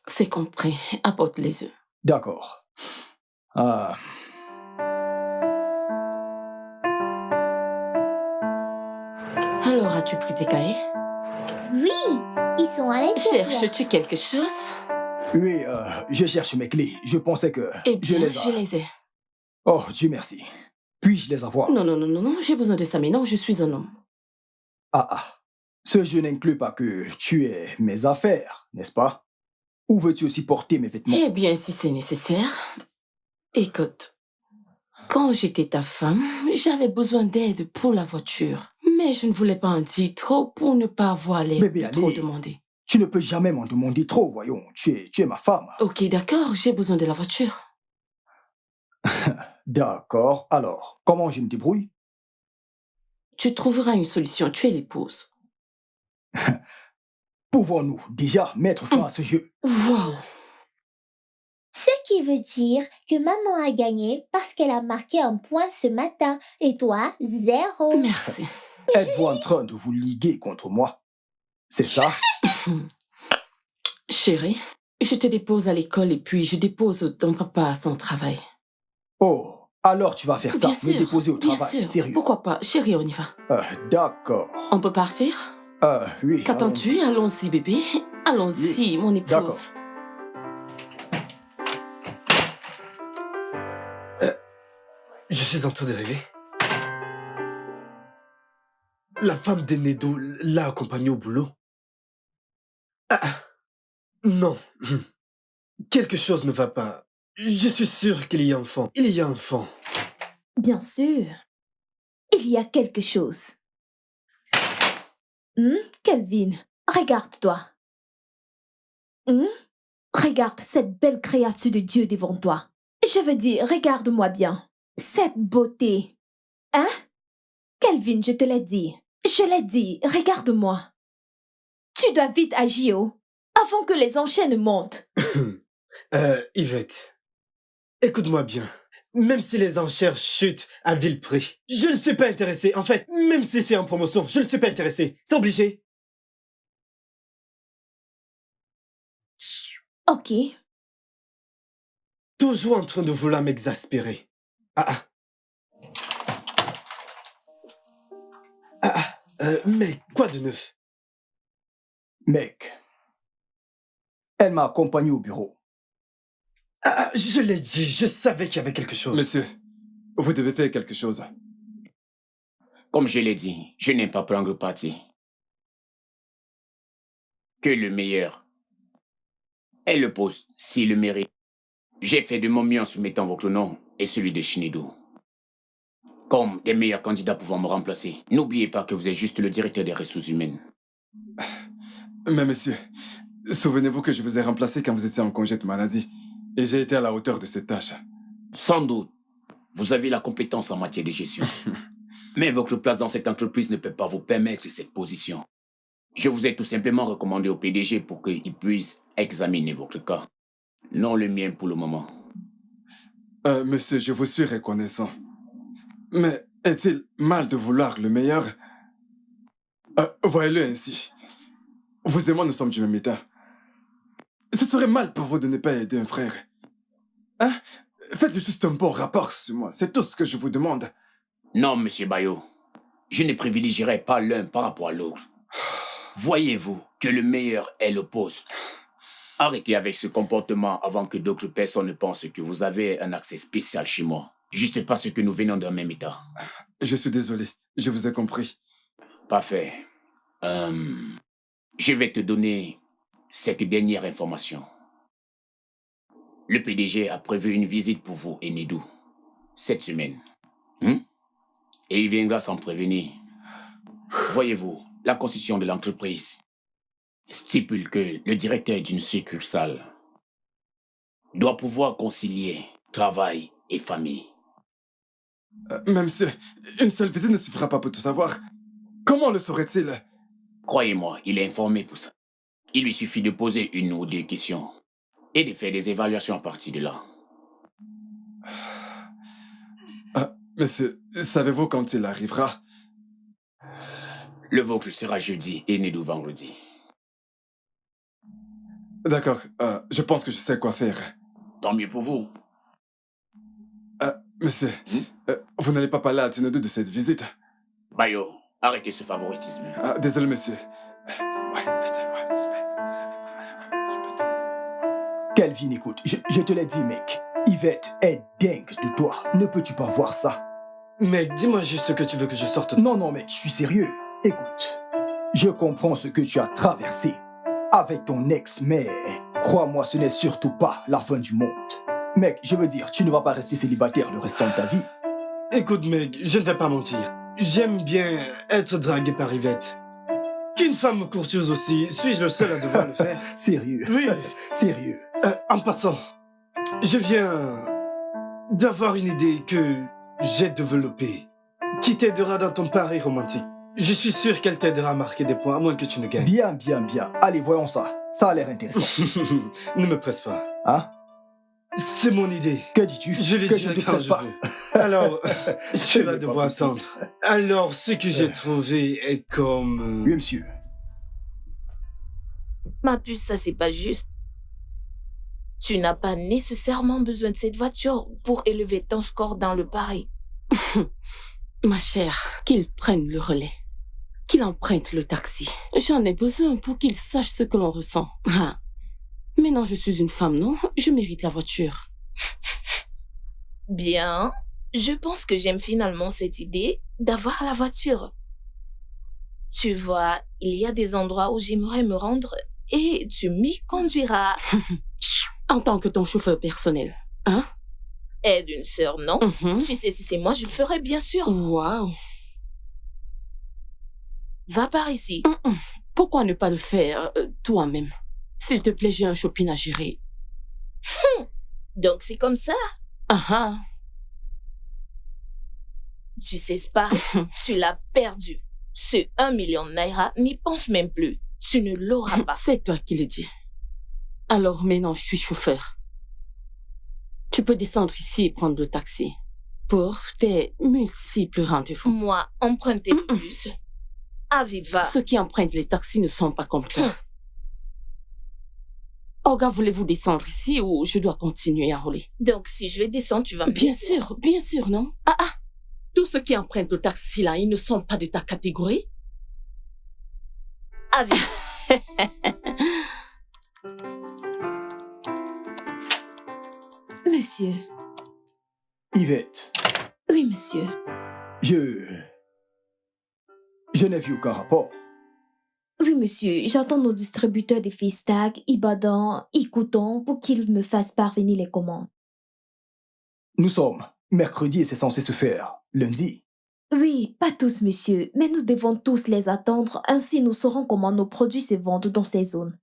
C'est compris. Apporte les œufs. D'accord. Alors, as-tu pris tes cahiers? Oui, ils sont à l'intérieur. Cherches-tu quelque chose? Oui, je cherche mes clés. Je pensais que Eh bien, je les ai. Oh, Dieu merci. Puis-je les avoir? Non, j'ai besoin de ça maintenant, je suis un homme. Ce jeu n'inclut pas que tu aies mes affaires, n'est-ce pas? Ou veux-tu aussi porter mes vêtements? Eh bien, si c'est nécessaire. Écoute, quand j'étais ta femme, j'avais besoin d'aide pour la voiture. Mais je ne voulais pas en dire trop pour ne pas avoir l'air Bébé, de trop allez. demander. Tu ne peux jamais m'en demander trop, voyons. Tu es ma femme. Ok, d'accord, j'ai besoin de la voiture. D'accord. Alors, comment je me débrouille? Tu trouveras une solution, tu es l'épouse. Pouvons-nous déjà mettre fin à ce jeu? Waouh! Ce qui veut dire que maman a gagné parce qu'elle a marqué un point ce matin et toi, 0. Merci. Êtes-vous en train de vous liguer contre moi? C'est ça? Chérie, je te dépose à l'école et puis je dépose ton papa à son travail. Oh, alors tu vas faire ça, Bien me sûr, déposer au bien travail, sûr. sérieux. Pourquoi pas? Chérie, on y va. D'accord. On peut partir? Oui. Qu'attends-tu? Allons-y, bébé. Allons-y, mon épouse. D'accord. Je suis en train de rêver. La femme de Nedo l'a accompagné au boulot. Non. Quelque chose ne va pas. Je suis sûr qu'il y a un fond. Il y a un fond. Bien sûr. Il y a quelque chose. Kelvin, regarde-toi. Regarde cette belle créature de Dieu devant toi. Je veux dire, regarde-moi bien. Cette beauté. Hein? Kelvin, je te l'ai dit. Je l'ai dit, regarde-moi. Tu dois vite agir, avant que les enchaînes montent. Yvette, écoute-moi bien. Même si les enchères chutent à vil prix, je ne suis pas intéressé. En fait, même si c'est en promotion, je ne suis pas intéressé. C'est obligé. Ok. Toujours en train de vouloir m'exaspérer. Mais quoi de neuf? Mec, elle m'a accompagné au bureau. Je l'ai dit, je savais qu'il y avait quelque chose. Monsieur, vous devez faire quelque chose. Comme je l'ai dit, je n'aime pas prendre parti. Que le meilleur est le poste, s'il le mérite. J'ai fait de mon mieux en soumettant votre nom et celui de Shinedu. Comme des meilleurs candidats pouvant me remplacer. N'oubliez pas que vous êtes juste le directeur des ressources humaines. Mais monsieur, souvenez-vous que je vous ai remplacé quand vous étiez en congé de maladie. Et j'ai été à la hauteur de cette tâche. Sans doute, vous avez la compétence en matière de gestion. Mais votre place dans cette entreprise ne peut pas vous permettre cette position. Je vous ai tout simplement recommandé au PDG pour qu'il puisse examiner votre cas. Non le mien pour le moment. Monsieur, je vous suis reconnaissant. Mais est-il mal de vouloir le meilleur? Voyez-le ainsi. Vous et moi, nous sommes du même état. Ce serait mal pour vous de ne pas aider un frère. Hein? Faites juste un bon rapport sur moi. C'est tout ce que je vous demande. Non, monsieur Bayo. Je ne privilégierai pas l'un par rapport à l'autre. Voyez-vous que le meilleur est le poste. Arrêtez avec ce comportement avant que d'autres personnes ne pensent que vous avez un accès spécial chez moi. Juste parce que nous venons d'un même état. Je suis désolé. Je vous ai compris. Parfait. Je vais te donner cette dernière information. Le PDG a prévu une visite pour vous et Nedou cette semaine. Et il viendra sans prévenir. Voyez-vous, la constitution de l'entreprise stipule que le directeur d'une succursale doit pouvoir concilier travail et famille. Mais monsieur, une seule visite ne suffira pas pour tout savoir. Comment le saurait-il? Croyez-moi, il est informé pour ça. Il lui suffit de poser une ou deux questions et de faire des évaluations à partir de là. Monsieur, savez-vous quand il arrivera? Le vôtre sera jeudi et Nedou vendredi. D'accord, je pense que je sais quoi faire. Tant mieux pour vous. Monsieur, vous n'allez pas parler à Tinedu de cette visite? Bayo, arrêtez ce favoritisme. Désolé, monsieur. Kelvin, écoute, je te l'ai dit, mec. Yvette est dingue de toi. Ne peux-tu pas voir ça? Mec, dis-moi juste ce que tu veux que je sorte. Non, mec, je suis sérieux. Écoute, je comprends ce que tu as traversé avec ton ex, mais crois-moi, ce n'est surtout pas la fin du monde. Mec, je veux dire, tu ne vas pas rester célibataire le restant de ta vie. Écoute, mec, je ne vais pas mentir. J'aime bien être dragué par Yvette. Qu'une femme courtieuse aussi, suis-je le seul à devoir le faire? Sérieux? Oui. Sérieux? En passant, je viens d'avoir une idée que j'ai développée qui t'aidera dans ton pari romantique. Je suis sûr qu'elle t'aidera à marquer des points, à moins que tu ne gagnes. Bien. Allez, voyons ça. Ça a l'air intéressant. Ne me presse pas. Hein? C'est mon idée. Que dis-tu? Je le dirai quand je veux. Alors, tu vas devoir attendre. Alors, ce que j'ai trouvé est comme... Oui, monsieur. Ma puce, ça c'est pas juste. Tu n'as pas nécessairement besoin de cette voiture pour élever ton score dans le pari. Ma chère, qu'il prenne le relais. Qu'il emprunte le taxi. J'en ai besoin pour qu'il sache ce que l'on ressent. Maintenant, je suis une femme, non? Je mérite la voiture. Bien. Je pense que j'aime finalement cette idée d'avoir la voiture. Tu vois, il y a des endroits où j'aimerais me rendre et tu m'y conduiras. En tant que ton chauffeur personnel, hein? Aide une sœur, non? Tu sais, si c'est moi, je le ferais bien sûr. Waouh! Va par ici. Pourquoi ne pas le faire toi-même? S'il te plaît, j'ai un shopping à gérer. Donc c'est comme ça? Tu sais, Spar, tu l'as perdu. Ce 1 million de naira, n'y pense même plus. Tu ne l'auras pas. C'est toi qui le dis. Alors maintenant, je suis chauffeur. Tu peux descendre ici et prendre le taxi pour tes multiples rendez-vous. Moi, emprunter le bus. Aviva. Ceux qui empruntent les taxis ne sont pas comme toi. Olga, voulez-vous descendre ici ou je dois continuer à rouler? Donc, si je vais descendre, tu vas me Bien laisser. sûr, non? Ah, tous ceux qui empruntent le taxi là, ils ne sont pas de ta catégorie? Aviva. Monsieur. Yvette, Oui, monsieur. Je n'ai vu aucun rapport. Oui, monsieur. J'attends nos distributeurs de Fistag, Ibadan, Icouton pour qu'ils me fassent parvenir les commandes. Nous sommes mercredi et c'est censé se faire lundi. Oui, pas tous, monsieur, mais nous devons tous les attendre, ainsi nous saurons comment nos produits se vendent dans ces zones.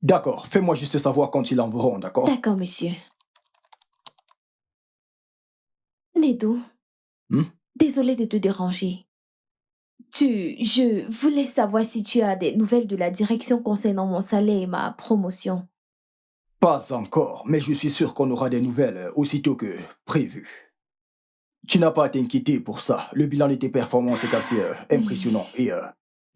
D'accord, fais-moi juste savoir quand ils enverront, d'accord? D'accord, monsieur. Nedo, désolé de te déranger. Je voulais savoir si tu as des nouvelles de la direction concernant mon salaire et ma promotion. Pas encore, mais je suis sûr qu'on aura des nouvelles aussitôt que prévu. Tu n'as pas à t'inquiéter pour ça. Le bilan de tes performances est assez impressionnant et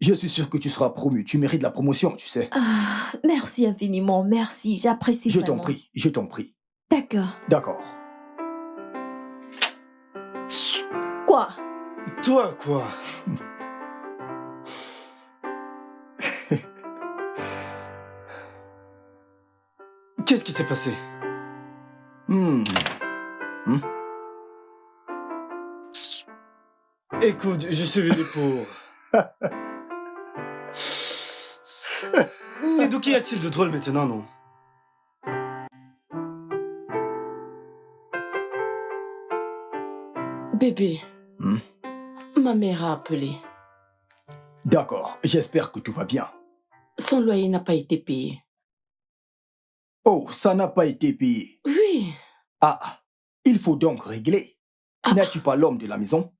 je suis sûr que tu seras promu. Tu mérites la promotion, tu sais. Ah, merci infiniment, merci, j'apprécie Je vraiment. je t'en prie. D'accord. D'accord. Quoi? Toi, quoi? Qu'est-ce qui s'est passé? Écoute, je suis venu pour... Mais d'où qu'y a-t-il de drôle maintenant, non? Bébé, ma mère a appelé. D'accord, j'espère que tout va bien. Son loyer n'a pas été payé. Oh, ça n'a pas été payé. Oui. Ah, il faut donc régler. N'es-tu pas l'homme de la maison?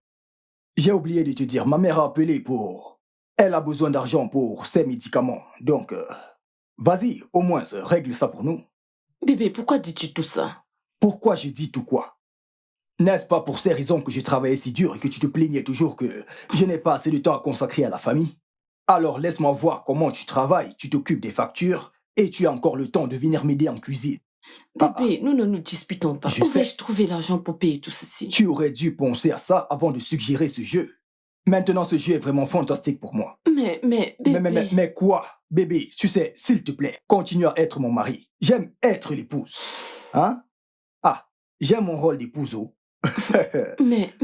J'ai oublié de te dire, ma mère a appelé pour... Elle a besoin d'argent pour ses médicaments. Donc, vas-y, au moins, règle ça pour nous. Bébé, pourquoi dis-tu tout ça? Pourquoi je dis tout quoi? N'est-ce pas pour ces raisons que je travaillais si dur et que tu te plaignais toujours que je n'ai pas assez de temps à consacrer à la famille? Alors laisse-moi voir comment tu travailles, tu t'occupes des factures et tu as encore le temps de venir m'aider en cuisine. Bébé, nous ne nous disputons pas. Je Où sais. vais-je trouver l'argent pour payer tout ceci? Tu aurais dû penser à ça avant de suggérer ce jeu. Maintenant, ce jeu est vraiment fantastique pour moi. Mais, bébé... Mais quoi? Bébé, tu sais, s'il te plaît, continue à être mon mari. J'aime être l'épouse. Hein? Ah, j'aime mon rôle d'épouse. Mais...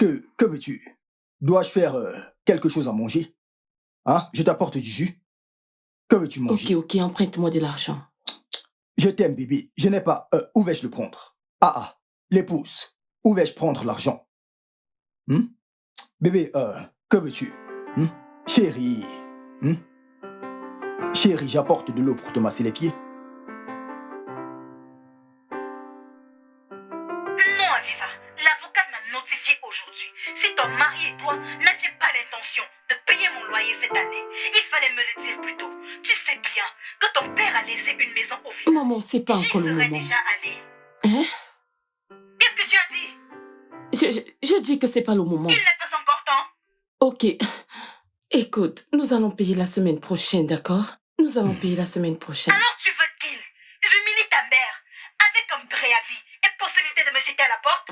Que veux-tu? Dois-je faire quelque chose à manger? Hein? Je t'apporte du jus? Que veux-tu manger? Ok, emprunte-moi de l'argent. Je t'aime, bébé. Je n'ai pas... où vais-je le prendre? L'épouse. Où vais-je prendre l'argent? Bébé, que veux-tu? Chérie. Chérie, j'apporte de l'eau pour te masser les pieds. Non, Aviva. L'avocate m'a notifié aujourd'hui. Si ton mari et toi n'aviez pas l'intention de payer mon loyer cette année, il fallait me le dire plus tôt. Tu sais bien que ton père a laissé une maison au vide. Maman, c'est pas encore le moment. J'y serais déjà allée. Hein? Qu'est-ce que tu as dit? Je dis que c'est pas le moment. Il n'est pas encore temps. Ok. Écoute, nous allons payer la semaine prochaine, d'accord? Nous allons payer la semaine prochaine. Alors tu veux qu'il j'humilie ta mère avec comme préavis et possibilité de me jeter à la porte?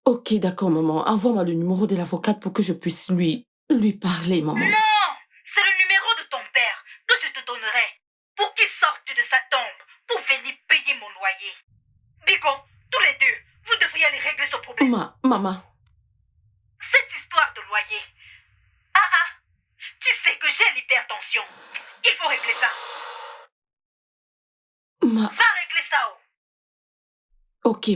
Ok, d'accord, maman. Envoie-moi le numéro de l'avocate pour que je puisse lui parler, maman. Non! C'est le numéro de ton père que je te donnerai pour qu'il sorte de sa tombe pour venir payer mon loyer. Biko, tous les deux, vous devriez aller régler ce problème. Maman. Cette histoire de loyer. Tu sais que j'ai l'hypertension. Il faut régler ça. Va régler ça, oh. Ok,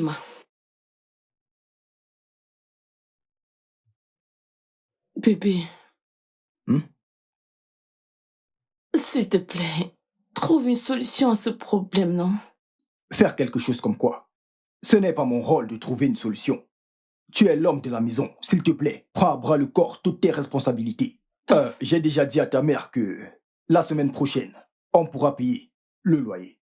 Bébé. S'il te plaît, trouve une solution à ce problème, non? Faire quelque chose comme quoi? Ce n'est pas mon rôle de trouver une solution. Tu es l'homme de la maison. S'il te plaît, prends à bras le corps toutes tes responsabilités. J'ai déjà dit à ta mère que la semaine prochaine, on pourra payer le loyer.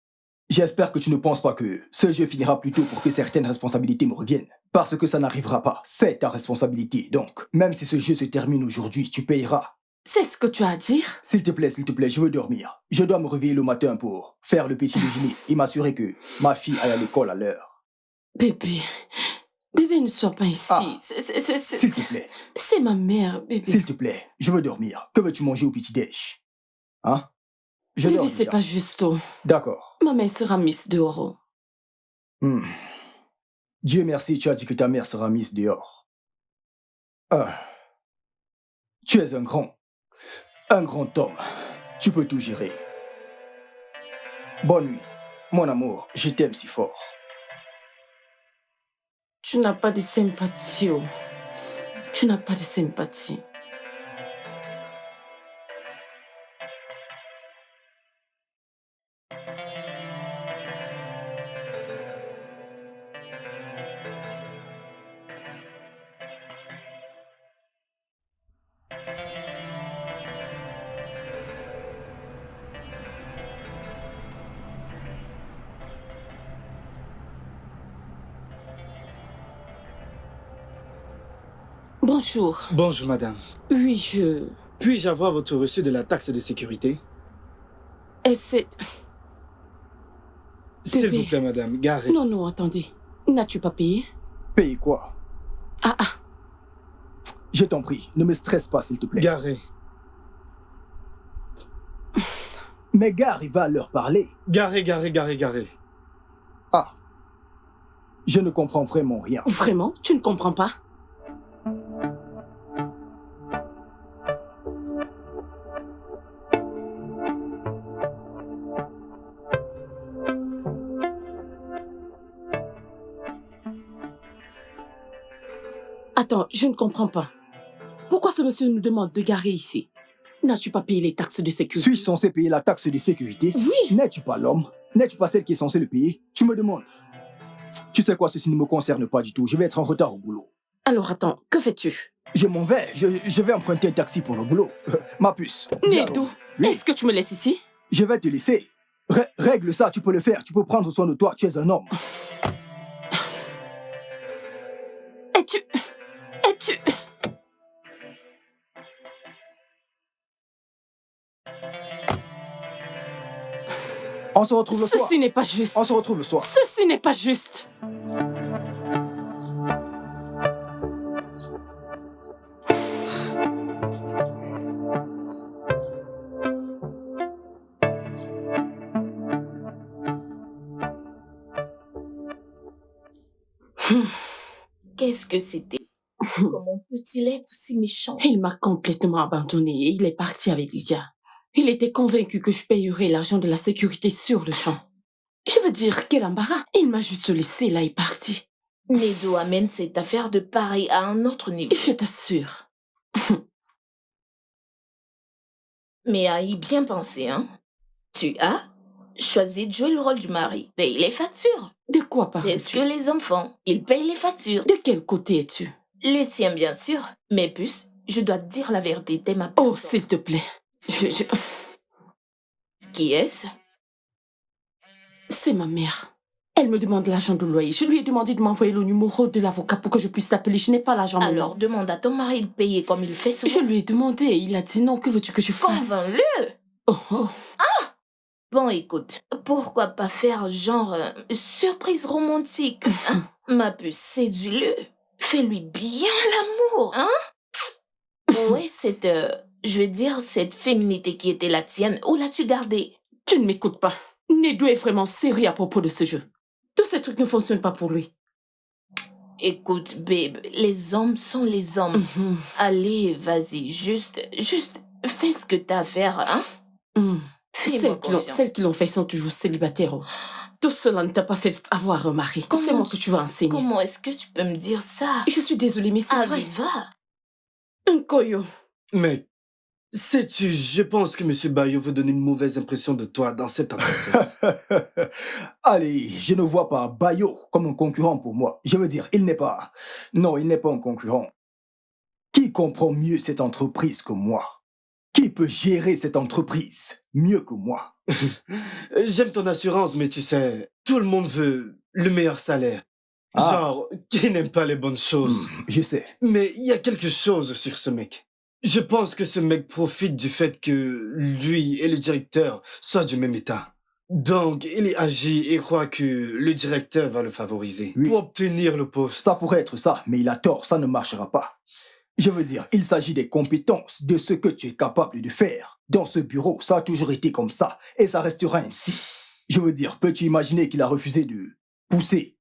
J'espère que tu ne penses pas que ce jeu finira plus tôt pour que certaines responsabilités me reviennent. Parce que ça n'arrivera pas. C'est ta responsabilité. Donc, même si ce jeu se termine aujourd'hui, tu payeras. C'est ce que tu as à dire? S'il te plaît, je veux dormir. Je dois me réveiller le matin pour faire le petit déjeuner et m'assurer que ma fille aille à l'école à l'heure. Bébé, ne sois pas ici. Ah, s'il te plaît. C'est ma mère, bébé. S'il te plaît, je veux dormir. Que veux-tu manger au petit-déj? Hein? Je Bébé, dors c'est déjà. pas juste. D'accord. Ma mère sera mise dehors. Dieu merci, tu as dit que ta mère sera mise dehors. Ah. Tu es un grand homme. Tu peux tout gérer. Bonne nuit. Mon amour, je t'aime si fort. Tu n'as pas de sympathie. Oh. Tu n'as pas de sympathie. Bonjour. Bonjour, madame. Oui, Puis-je avoir votre reçu de la taxe de sécurité? Et c'est... S'il Bébé. vous plaît, madame, garez. Non, attendez. N'as-tu pas payé? Paye quoi? Ah. Je t'en prie, ne me stresse pas, s'il te plaît. Garez. Mais gare, il va leur parler. Garez. Ah. Je ne comprends vraiment rien. Vraiment? Tu ne comprends pas? Attends, je ne comprends pas. Pourquoi ce monsieur nous demande de garer ici? N'as-tu pas payé les taxes de sécurité? Suis-je censé payer la taxe de sécurité? Oui. N'es-tu pas l'homme? N'es-tu pas celle qui est censée le payer? Tu me demandes. Tu sais quoi, ceci ne me concerne pas du tout. Je vais être en retard au boulot. Alors attends, que fais-tu? Je m'en vais. Je vais emprunter un taxi pour le boulot. Ma puce. Nedou, Oui. est-ce que tu me laisses ici? Je vais te laisser. Règle ça, tu peux le faire. Tu peux prendre soin de toi. Tu es un homme. Es-tu... On se retrouve le soir. Ceci n'est pas juste. On se retrouve le soir. Ceci n'est pas juste. Qu'est-ce que c'était? Comment peut-il être si méchant? Il m'a complètement abandonné et il est parti avec Lydia. Il était convaincu que je payerais l'argent de la sécurité sur le champ. Je veux dire, quel embarras. Il m'a juste laissé là et parti. Nedou amène cette affaire de pareil à un autre niveau. Je t'assure. Mais à y bien penser, hein? Tu as choisi de jouer le rôle du mari. Paye les factures. De quoi parles-tu? C'est ce que les enfants, ils payent les factures. De quel côté es-tu? Le tien, bien sûr. Mais puce, je dois te dire la vérité, t'es ma Oh, personne. s'il te plaît. Qui est-ce? C'est ma mère. Elle me demande l'argent de loyer. Je lui ai demandé de m'envoyer le numéro de l'avocat pour que je puisse t'appeler. Je n'ai pas l'argent Alors maintenant. demande à ton mari de payer comme il fait souvent. Je lui ai demandé et il a dit non, que veux-tu que je fasse? Convainc-le. Oh. Bon, écoute, pourquoi pas faire genre surprise romantique, hein? Ma puce, séduis-le. Fais-lui bien l'amour, hein? Ouais, cette, cette féminité qui était la tienne, où l'as-tu gardée? Tu ne m'écoutes pas. Nedou est vraiment sérieux à propos de ce jeu. Tous ces trucs ne fonctionnent pas pour lui. Écoute, babe, les hommes sont les hommes. Allez, vas-y, juste fais ce que t'as à faire, hein? Fais-moi confiance. Celles qui l'ont fait sont toujours célibataires. Oh. Tout cela ne t'a pas fait avoir un mari. C'est moi que tu vas enseigner. Comment est-ce que tu peux me dire ça? Je suis désolée, mais c'est vrai. Aviva. Un coyo. Mais, sais-tu, je pense que M. Bayo veut donner une mauvaise impression de toi dans cette entreprise. Allez, je ne vois pas Bayo comme un concurrent pour moi. Je veux dire, il n'est pas... Non, il n'est pas un concurrent. Qui comprend mieux cette entreprise que moi? Qui peut gérer cette entreprise mieux que moi? J'aime ton assurance, mais tu sais, tout le monde veut le meilleur salaire. Ah. Genre, qui n'aime pas les bonnes choses. Je sais. Mais il y a quelque chose sur ce mec. Je pense que ce mec profite du fait que lui et le directeur soient du même état. Donc, il agit et croit que le directeur va le favoriser Oui. pour obtenir le poste. Ça pourrait être ça, mais il a tort, ça ne marchera pas. Je veux dire, il s'agit des compétences, de ce que tu es capable de faire. Dans ce bureau, ça a toujours été comme ça, et ça restera ainsi. Je veux dire, peux-tu imaginer qu'il a refusé de pousser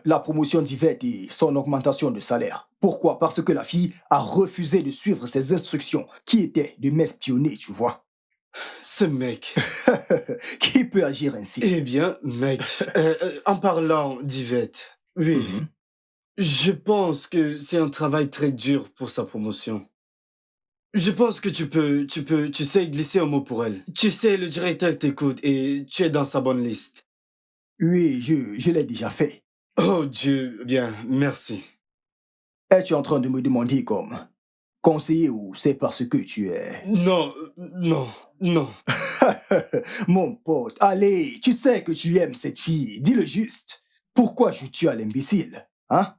la promotion d'Yvette et son augmentation de salaire? Pourquoi? Parce que la fille a refusé de suivre ses instructions, qui étaient de m'espionner, tu vois. Ce mec. Qui peut agir ainsi? Eh bien, mec, en parlant d'Yvette, oui, je pense que c'est un travail très dur pour sa promotion. Je pense que tu sais glisser un mot pour elle. Tu sais, le directeur t'écoute et tu es dans sa bonne liste. Oui, je l'ai déjà fait. Oh Dieu, bien, merci. Es-tu en train de me demander comme conseiller ou c'est parce que tu es... Non, non, non. Mon pote, allez, tu sais que tu aimes cette fille, dis-le juste. Pourquoi joues-tu à l'imbécile, hein?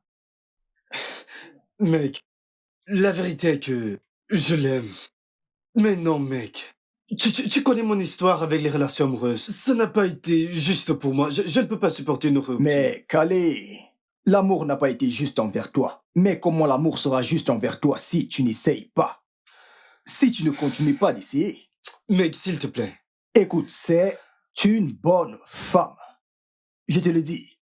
Mec, la vérité est que je l'aime. Mais non, mec. Tu connais mon histoire avec les relations amoureuses. Ça n'a pas été juste pour moi. Je ne peux pas supporter une rupture. Mais, allez, l'amour n'a pas été juste envers toi. Mais comment l'amour sera juste envers toi si tu n'essayes pas? Si tu ne continues pas d'essayer? Mec, s'il te plaît. Écoute, c'est une bonne femme. Je te le dis.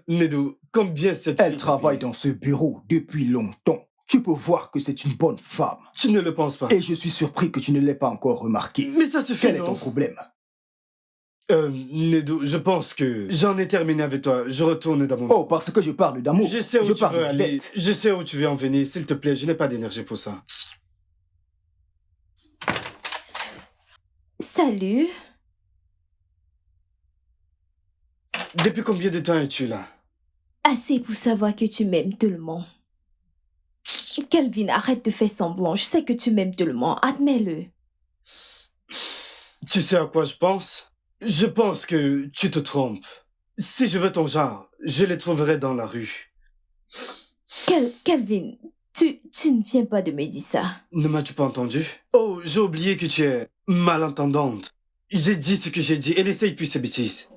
Nedou, combien cette Elle fille travaille dans ce bureau depuis longtemps. Tu peux voir que c'est une bonne femme. Tu ne le penses pas. Et je suis surpris que tu ne l'aies pas encore remarqué. Mais ça suffit, Quel est non? ton problème? Nedou, je pense que j'en ai terminé avec toi. Je retourne dans mon... Oh, parce que je parle d'amour. Je sais où tu parle veux aller. d'Yvette. Je sais où tu veux en venir. S'il te plaît, je n'ai pas d'énergie pour ça. Salut. Depuis combien de temps es-tu là? Assez pour savoir que tu m'aimes tellement. Calvin, arrête de faire semblant. Je sais que tu m'aimes tellement. Admets-le. Tu sais à quoi je pense? Je pense que tu te trompes. Si je veux ton genre, je les trouverai dans la rue. Calvin, tu ne viens pas de me dire ça. Ne m'as-tu pas entendu? Oh, j'ai oublié que tu es malentendante. J'ai dit ce que j'ai dit et n'essaye plus ces bêtises.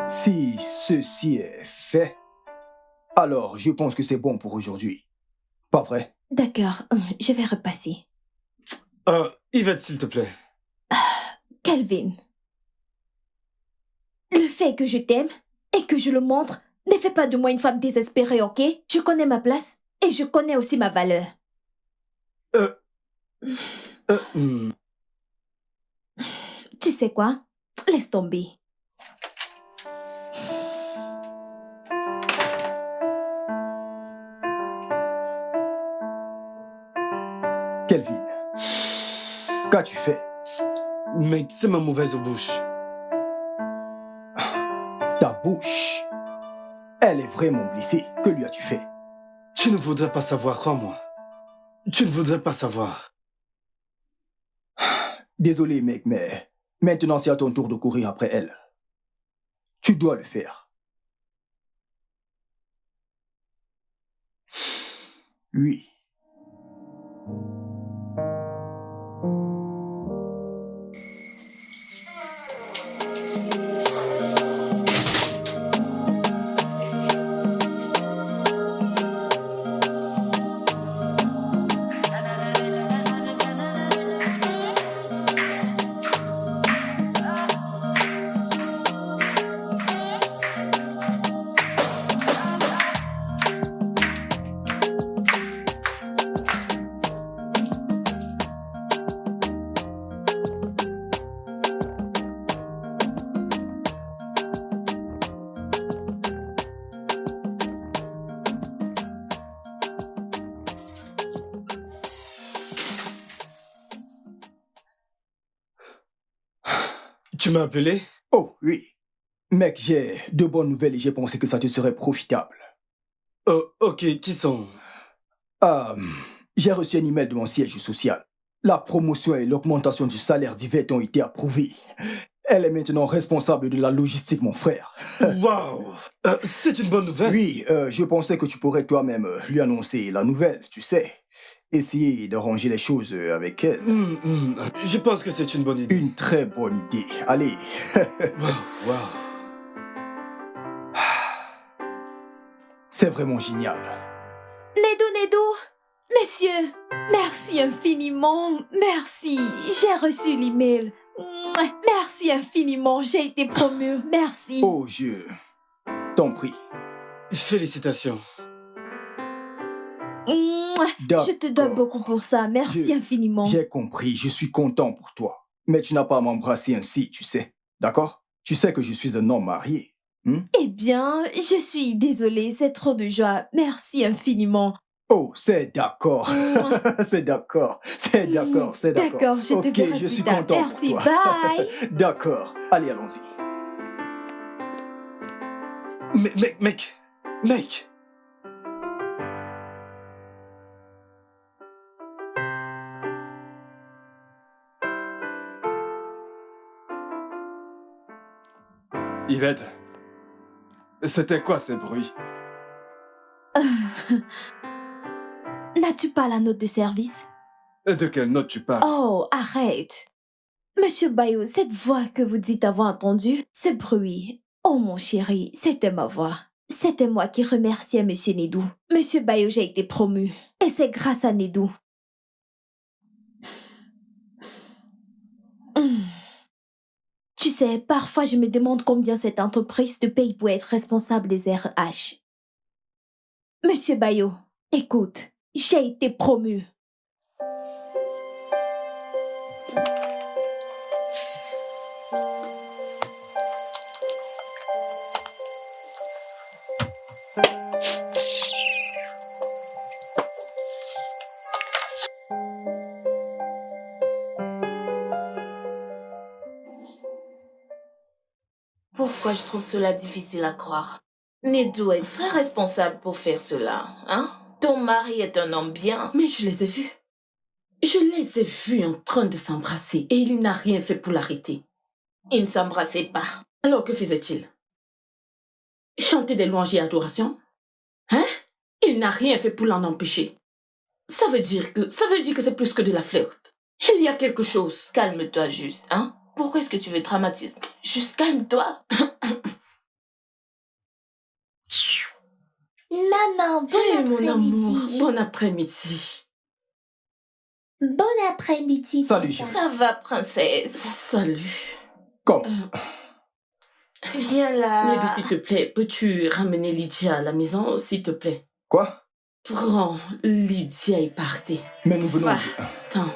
Si ceci est fait, alors je pense que c'est bon pour aujourd'hui. Pas vrai? D'accord, je vais repasser. Yvette, s'il te plaît. Calvin, le fait que je t'aime et que je le montre ne fait pas de moi une femme désespérée, ok? Je connais ma place et je connais aussi ma valeur. Tu sais quoi? Laisse tomber. Kelvin, qu'as-tu fait? Mec, c'est ma mauvaise bouche. Ta bouche, elle est vraiment blessée. Que lui as-tu fait? Tu ne voudrais pas savoir, crois-moi. Tu ne voudrais pas savoir. Désolé, mec, mais maintenant c'est à ton tour de courir après elle. Tu dois le faire. Oui. Tu m'as appelé? Oh, oui. Mec, j'ai de bonnes nouvelles et j'ai pensé que ça te serait profitable. Oh, ok, qui sont? J'ai reçu un email de mon siège social. La promotion et l'augmentation du salaire d'Yvette ont été approuvées. Elle est maintenant responsable de la logistique, mon frère. Waouh! C'est une bonne nouvelle. Oui, je pensais que tu pourrais toi-même lui annoncer la nouvelle, tu sais. Essayer de ranger les choses avec elle. Je pense que c'est une bonne idée. Une très bonne idée. Allez. Waouh. C'est vraiment génial. Nedou, monsieur, merci infiniment, merci, j'ai reçu l'email. Merci infiniment, j'ai été promue, merci. Oh, je t'en prie. Félicitations. Je te dois beaucoup pour ça, merci infiniment. J'ai compris, je suis content pour toi. Mais tu n'as pas à m'embrasser ainsi, tu sais. D'accord? Tu sais que je suis un homme marié. Eh bien, je suis désolée, c'est trop de joie. Merci infiniment. Oh, c'est d'accord. C'est d'accord. D'accord, je te verrai je suis plus tard. content Merci, pour toi. bye. D'accord. Allez, allons-y. Mec. Yvette, c'était quoi ces bruits? N'as-tu pas la note de service? De quelle note tu parles? Oh, arrête. Monsieur Bayo, cette voix que vous dites avoir entendue, ce bruit. Oh mon chéri, c'était ma voix. C'était moi qui remerciais Monsieur Nedou. Monsieur Bayo, j'ai été promu. Et c'est grâce à Nedou. Tu sais, parfois je me demande combien cette entreprise te paye pour être responsable des RH. Monsieur Bayo, écoute, j'ai été promu. Pourquoi je trouve cela difficile à croire? Nedou est très responsable pour faire cela, hein? Ton mari est un homme bien. Mais je les ai vus. Je les ai vus en train de s'embrasser et il n'a rien fait pour l'arrêter. Ils ne s'embrassaient pas. Alors que faisait-il? Chanter des louanges et adorations? Hein? Il n'a rien fait pour l'en empêcher. Ça veut dire que c'est plus que de la flirt. Il y a quelque chose. Calme-toi juste, hein? Pourquoi est-ce que tu veux dramatiser? Juste calme-toi. Maman, bon Eh, mon amour, après-midi. bon après-midi. Bon après-midi. Salut, papa. Ça va, princesse. Salut. Comme. Viens là. Nedou, s'il te plaît, peux-tu ramener Lydia à la maison, s'il te plaît? Quoi? Prends Lydia et partez. Mais nous venons... Va-t'en.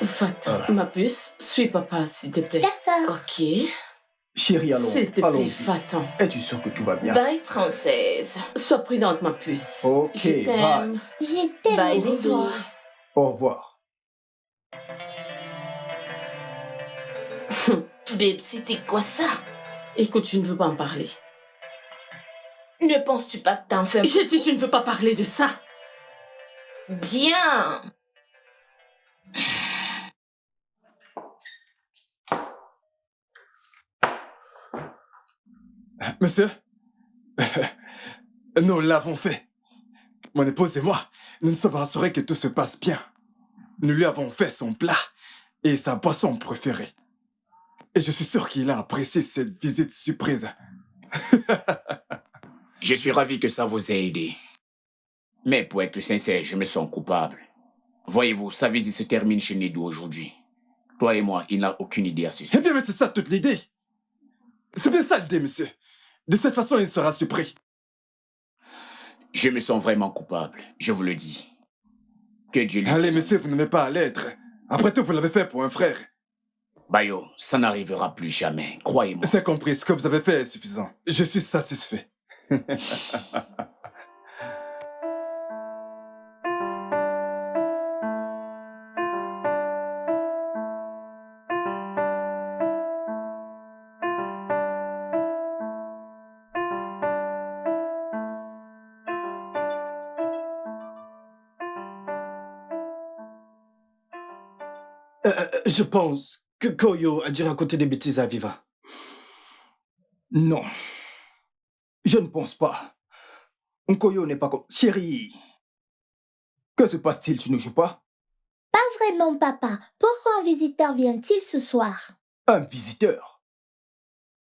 Va-t'en. Ma puce, suis papa, s'il te plaît. D'accord. Ok. Chérie, S'il te plaît, allons-y. va-t'en. Es-tu sûre que tout va bien? Bye, princesse. Sois prudente, ma puce. Ok, Je bye. t'aime. Je t'aime Bye, aussi. Nedou. Au revoir. Babe, c'était quoi ça? Écoute, je ne veux pas en parler. Ne penses-tu pas que t'en fais un peu? J'ai dit, je ne veux pas parler de ça. Bien. Monsieur, nous l'avons fait. Mon épouse et moi, nous nous sommes rassurés que tout se passe bien. Nous lui avons fait son plat et sa boisson préférée. Et je suis sûr qu'il a apprécié cette visite surprise. Je suis ravi que ça vous ait aidé. Mais pour être sincère, je me sens coupable. Voyez-vous, sa visite se termine chez Nedou aujourd'hui. Toi et moi, il n'a aucune idée à ce Eh sujet. bien, mais c'est ça toute l'idée. C'est bien ça l'idée, monsieur. De cette façon, il sera surpris. Je me sens vraiment coupable, je vous le dis. Que Dieu lui... Allez, monsieur, vous n'aimez pas à l'être. Après tout, vous l'avez fait pour un frère. Bayo, ça n'arrivera plus jamais, croyez-moi. C'est compris, ce que vous avez fait est suffisant. Je suis satisfait. Je pense que Koyo a dû raconter des bêtises à Aviva. Non. Je ne pense pas. Nkoyo n'est pas comme... Chérie, que se passe-t-il? Tu ne joues pas? Pas vraiment, papa. Pourquoi un visiteur vient-il ce soir? Un visiteur?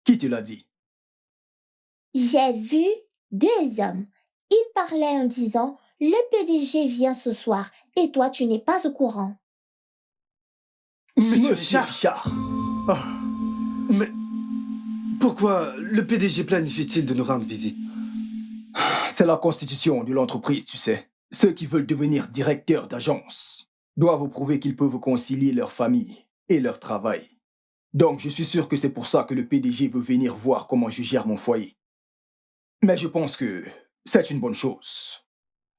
Qui te l'a dit? J'ai vu 2 hommes. Ils parlaient en disant « Le PDG vient ce soir et toi, tu n'es pas au courant. » Monsieur Richard. Richard. Ah, Mais pourquoi le PDG planifie-t-il de nous rendre visite? c'est la constitution de l'entreprise, tu sais. Ceux qui veulent devenir directeurs d'agence doivent prouver qu'ils peuvent concilier leur famille et leur travail. Donc, je suis sûr que c'est pour ça que le PDG veut venir voir comment je gère mon foyer. Mais je pense que c'est une bonne chose.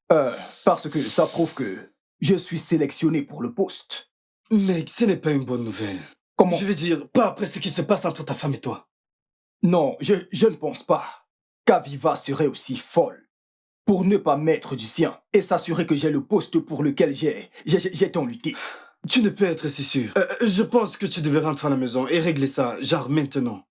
Parce que ça prouve que je suis sélectionné pour le poste. Mec, ce n'est pas une bonne nouvelle. Comment? Je veux dire, pas après ce qui se passe entre ta femme et toi. Non, je ne pense pas qu'Aviva serait aussi folle pour ne pas mettre du sien et s'assurer que j'ai le poste pour lequel j'ai tant lutté. Tu ne peux être si sûr. Je pense que tu devais rentrer à la maison et régler ça, genre maintenant.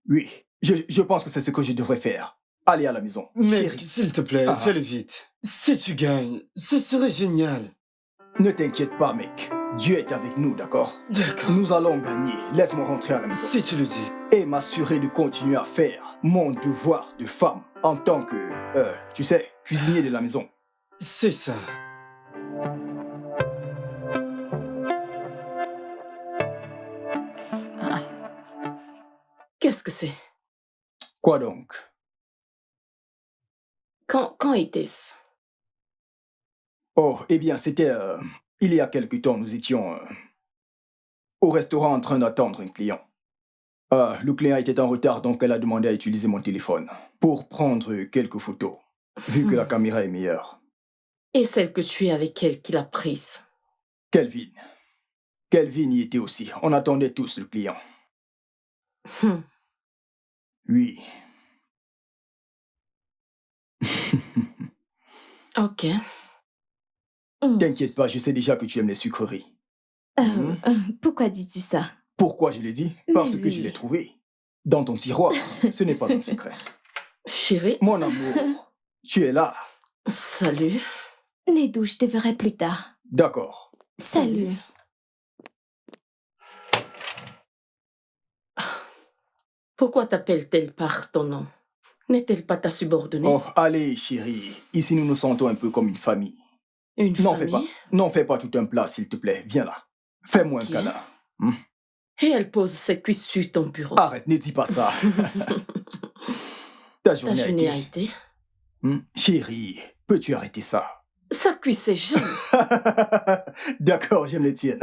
Oui, je pense que c'est ce que je devrais faire. Aller à la maison. Mec, Chérie, s'il te plaît, Ah. fais-le vite. Si tu gagnes, ce serait génial. ne t'inquiète pas, mec. Dieu est avec nous, d'accord? D'accord. Nous allons gagner. Laisse-moi rentrer à la maison. Si tu le dis. Et m'assurer de continuer à faire mon devoir de femme en tant que, tu sais, cuisinier de la maison. C'est ça. Qu'est-ce que c'est? Quoi donc? Quand était-ce? Oh, eh bien, c'était... il y a quelque temps, nous étions au restaurant en train d'attendre un client. Le client était en retard, donc elle a demandé à utiliser mon téléphone pour prendre quelques photos, vu que la caméra est meilleure. Et celle que tu es avec elle qui l'a prise? Kelvin. Kelvin y était aussi. On attendait tous le client. Hum. Oui. Ok. T'inquiète pas, je sais déjà que tu aimes les sucreries. Pourquoi dis-tu ça? Pourquoi je l'ai dit? Parce Mais que je oui. l'ai trouvé. Dans ton tiroir. Ce n'est pas un secret. Chérie, Mon amour, tu es là. salut. Nedou, je te verrai plus tard. D'accord. Salut. Pourquoi t'appelle-t-elle par ton nom? N'est-elle pas ta subordonnée? Oh, allez, chérie. Ici, nous nous sentons un peu comme une famille. Une N'en famille? fais pas. N'en fais pas tout un plat, s'il te plaît. Viens là. Fais-moi Ok. un câlin. Et elle pose ses cuisses sur ton bureau. Arrête, ne dis pas ça. Ta Ta journée a journée a été... été? Chérie, peux-tu arrêter ça? Sa cuisse est jeune. D'accord, j'aime les tiennes.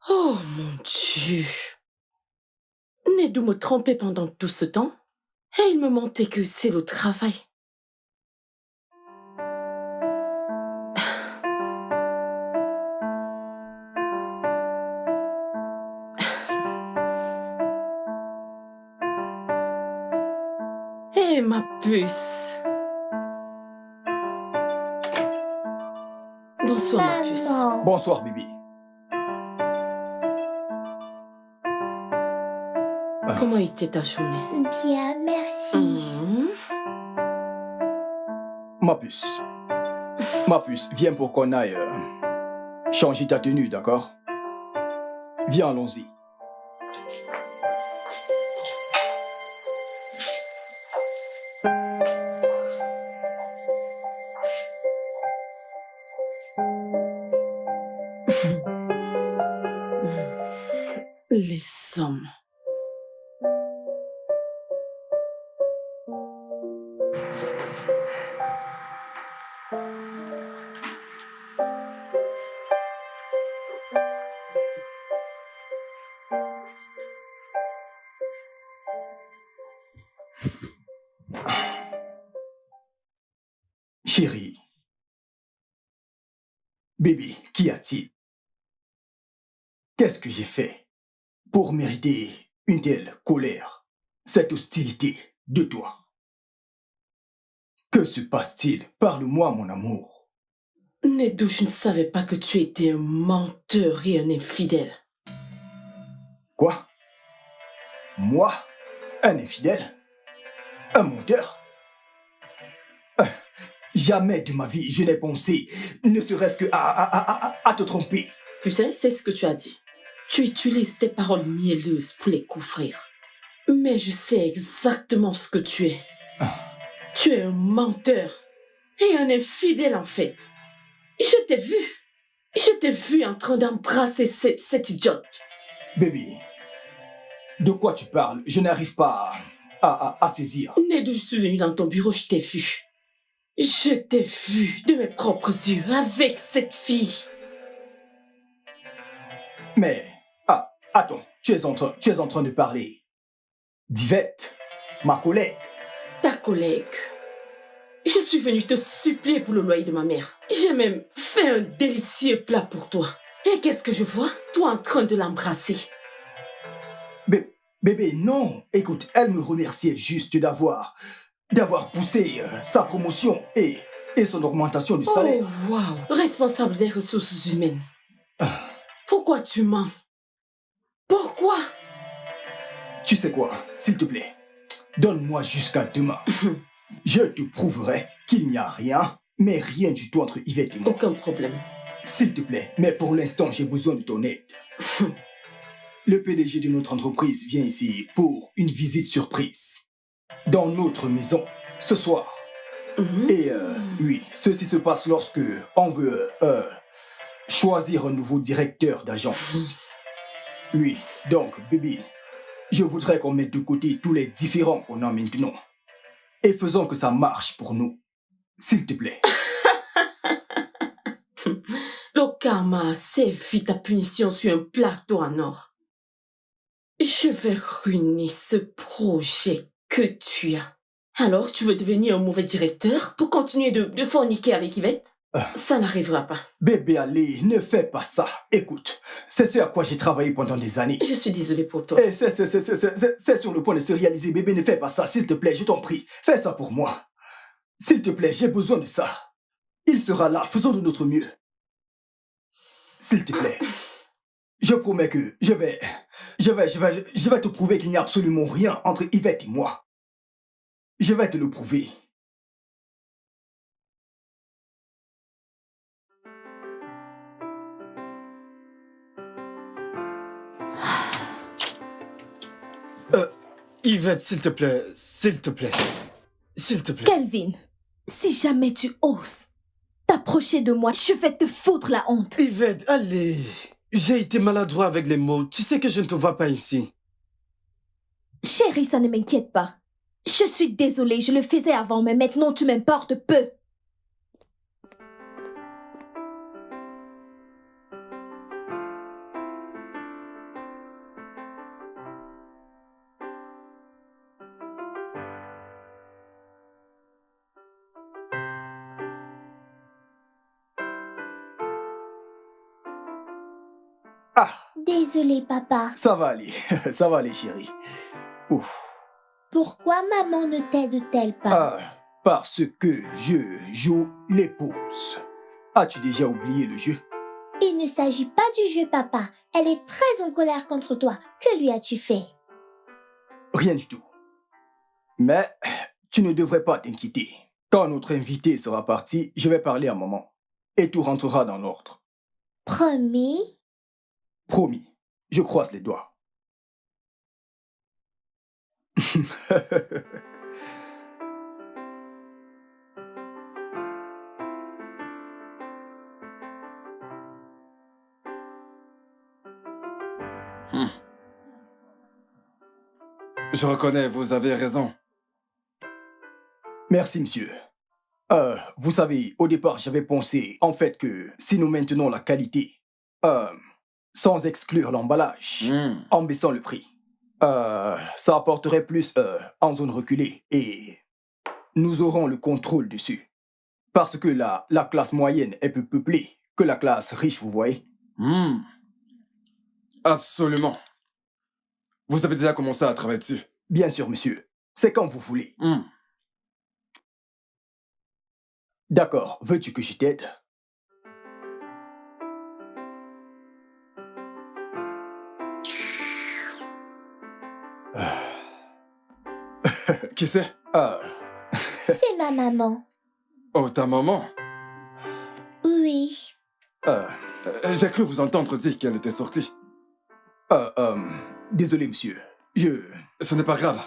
Oh mon Dieu. Nedou me trompait pendant tout ce temps et il me mentait que c'est le travail. Hé, ma puce. Bonsoir, ma puce. Maman. Bonsoir, bébé. Comment était ta journée? Bien, merci. Ma puce. Ma puce, viens pour qu'on aille changer ta tenue, d'accord? Viens, allons-y. Les hommes. Chérie. Bébé, qu'y a-t-il? Qu'est-ce que j'ai fait pour mériter une telle colère, cette hostilité de toi? Que se passe-t-il? Parle-moi, mon amour. Nedou, je ne savais pas que tu étais un menteur et un infidèle. Quoi? Moi? Un infidèle? Un menteur? Jamais de ma vie je n'ai pensé, ne serait-ce que à te tromper. Tu sais, c'est ce que tu as dit. Tu utilises tes paroles mielleuses pour les couvrir. Mais je sais exactement ce que tu es. Tu es un menteur et un infidèle en fait. Je t'ai vu. Je t'ai vu en train d'embrasser cette idiote. Baby, de quoi tu parles? Je n'arrive pas à saisir. Nedou, je suis venue dans ton bureau, je t'ai vu. Je t'ai vu de mes propres yeux avec cette fille. Mais, attends, tu es en train de parler d'Yvette, ma collègue. Ta collègue. Je suis venue te supplier pour le loyer de ma mère. J'ai même fait un délicieux plat pour toi. Et qu'est-ce que je vois? Toi en train de l'embrasser. Bébé, non. Écoute, elle me remerciait juste d'avoir poussé sa promotion et son augmentation de salaire. Oh, waouh. Responsable des ressources humaines. Pourquoi tu mens? Pourquoi? Tu sais quoi, s'il te plaît, donne-moi jusqu'à demain. Je te prouverai qu'il n'y a rien, mais rien du tout entre Yvette et moi. Aucun problème. S'il te plaît, mais pour l'instant, j'ai besoin de ton aide. Le PDG de notre entreprise vient ici pour une visite surprise. Dans notre maison, ce soir. Et oui, ceci se passe lorsque on veut choisir un nouveau directeur d'agence. Oui, donc, baby, je voudrais qu'on mette de côté tous les différends qu'on a maintenant. Et faisons que ça marche pour nous. S'il te plaît. Le karma a servi ta punition sur un plateau en or. Je vais ruiner ce projet que tu as. Alors, tu veux devenir un mauvais directeur pour continuer de forniquer avec Yvette? Ça n'arrivera pas. Bébé, allez, ne fais pas ça. Écoute, c'est ce à quoi j'ai travaillé pendant des années. Je suis désolée pour toi. Et c'est sur le point de se réaliser. Bébé, ne fais pas ça, s'il te plaît, je t'en prie. Fais ça pour moi. S'il te plaît, j'ai besoin de ça. Il sera là, faisons de notre mieux. S'il te plaît. Je promets que je vais te prouver qu'il n'y a absolument rien entre Yvette et moi. Je vais te le prouver. Yvette, s'il te plaît, s'il te plaît, s'il te plaît. Kelvin, si jamais tu oses t'approcher de moi, je vais te foutre la honte. Yvette, allez. J'ai été maladroit avec les mots. Tu sais que je ne te vois pas ici. Chérie, ça ne m'inquiète pas. Je suis désolée, je le faisais avant, mais maintenant tu m'importes peu. Ah, Désolée, papa. ça va aller. Ça va aller, chérie. Ouf. Pourquoi maman ne t'aide-t-elle pas? Parce que je joue l'épouse. As-tu déjà oublié le jeu? Il ne s'agit pas du jeu, papa. Elle est très en colère contre toi. Que lui as-tu fait? Rien du tout. Mais tu ne devrais pas t'inquiéter. Quand notre invité sera parti, je vais parler à maman. Et tout rentrera dans l'ordre. Promis? Promis. Je croise les doigts. Je reconnais, vous avez raison. Merci, monsieur. Vous savez, au départ, j'avais pensé, en fait, que si nous maintenons la qualité, sans exclure l'emballage, en baissant le prix, ça apporterait plus en zone reculée et nous aurons le contrôle dessus. Parce que la classe moyenne est plus peuplée que la classe riche, vous voyez. Absolument. Vous avez déjà commencé à travailler dessus? Bien sûr, monsieur. C'est quand vous voulez. D'accord. Veux-tu que je t'aide? Qui c'est? Ah, C'est ma maman. Oh, ta maman. Oui. J'ai cru vous entendre dire qu'elle était sortie. Désolé, monsieur. Ce n'est pas grave.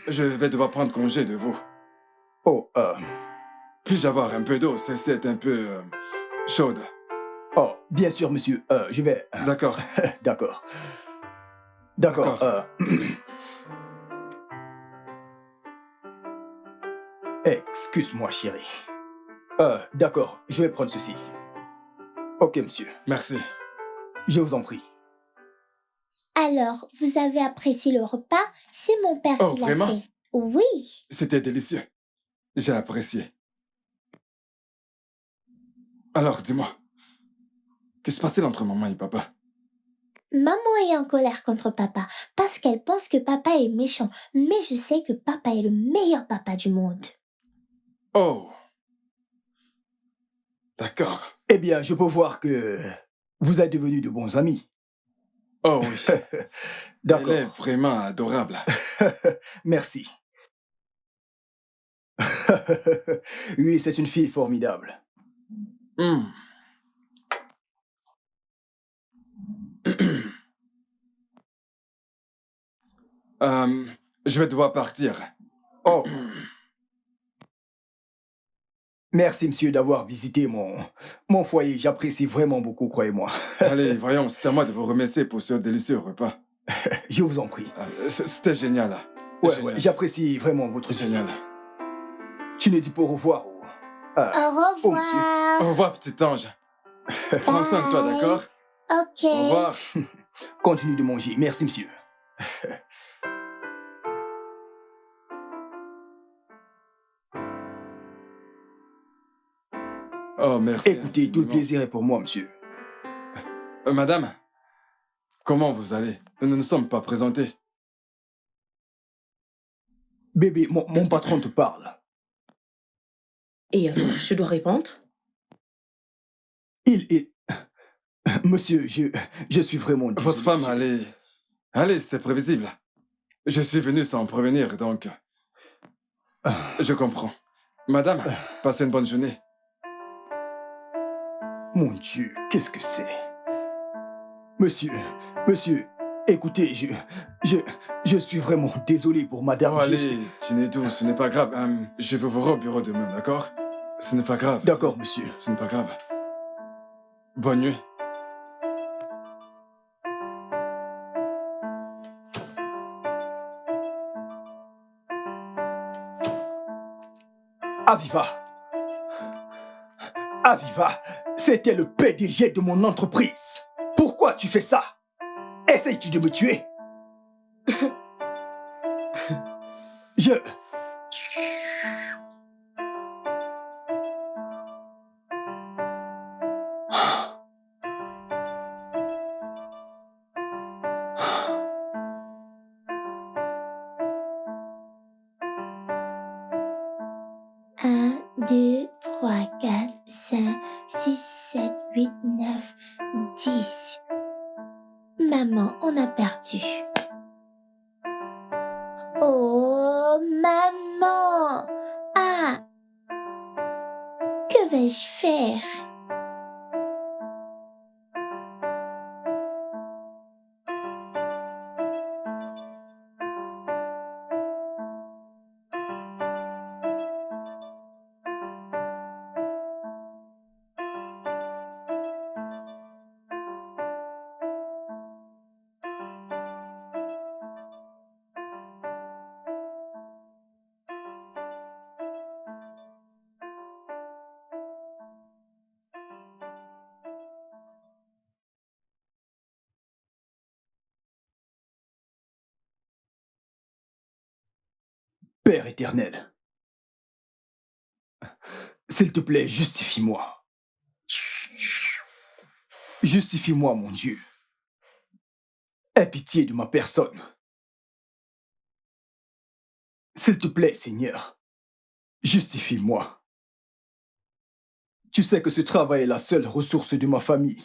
Je vais devoir prendre congé de vous. Oh, Puis-je avoir un peu d'eau? Celle-ci est un peu chaude. oh, bien sûr, monsieur. Je vais... D'accord. D'accord. D'accord. Excuse-moi, chérie. D'accord, je vais prendre ceci. Ok, monsieur. Merci. Je vous en prie. Alors, vous avez apprécié le repas? C'est mon père Oh, qui l'a vraiment? fait. Oui. C'était délicieux. J'ai apprécié. Alors, dis-moi, que se passe-t-il entre maman et papa? Maman est en colère contre papa parce qu'elle pense que papa est méchant. Mais je sais que papa est le meilleur papa du monde. Oh. D'accord. Eh bien, je peux voir que vous êtes devenus de bons amis. Oh oui. Elle D'accord. est vraiment adorable. Merci. Oui, c'est une fille formidable. Hmm. Je vais devoir partir. Oh. Merci, monsieur, d'avoir visité mon foyer. J'apprécie vraiment beaucoup, croyez-moi. Allez, voyons, c'est à moi de vous remercier pour ce délicieux repas. Je vous en prie. C'était génial. Ouais, Génial. ouais, j'apprécie vraiment votre Génial. visite. Tu ne dis pas au revoir. Au Oh, monsieur. revoir. Au revoir, petit ange. Prends soin de toi, Bye. d'accord? Ok. Au revoir. Continue de manger. Merci, monsieur. Oh, merci. Écoutez, tout le infiniment. plaisir est pour moi, monsieur. Madame, comment vous allez? Nous ne nous sommes pas présentés. Bébé, mon patron te parle. Et alors, je dois répondre? Monsieur, je suis vraiment désolé. Votre femme, allez, c'était prévisible. Je suis venu sans prévenir, donc... Je comprends. Madame, passez une bonne journée. Mon Dieu, qu'est-ce que c'est? Monsieur, écoutez, je suis vraiment désolé pour madame. Oh, allez, Chinedou, ce n'est pas grave. Je vous verrai au bureau demain, d'accord? Ce n'est pas grave. D'accord, monsieur. Ce n'est pas grave. Bonne nuit. Aviva, c'était le PDG de mon entreprise. Pourquoi tu fais ça? Essayes-tu de me tuer? Je... Un, 2, 3, 4, 5, 6, 7, 8, 9, 10. Maman, on a perdu. Oh, maman! Ah! Que vais-je faire? Père éternel, s'il te plaît, justifie-moi. Justifie-moi, mon Dieu. Aie pitié de ma personne. S'il te plaît, Seigneur, justifie-moi. Tu sais que ce travail est la seule ressource de ma famille.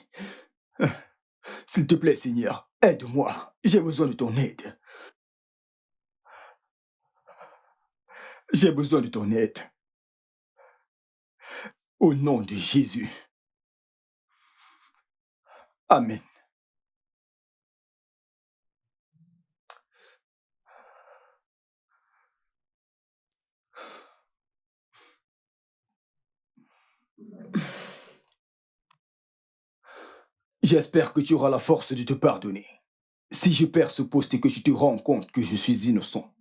S'il te plaît, Seigneur, aide-moi. J'ai besoin de ton aide. J'ai besoin de ton aide. Au nom de Jésus. Amen. J'espère que tu auras la force de te pardonner. Si je perds ce poste et que tu te rends compte que je suis innocent.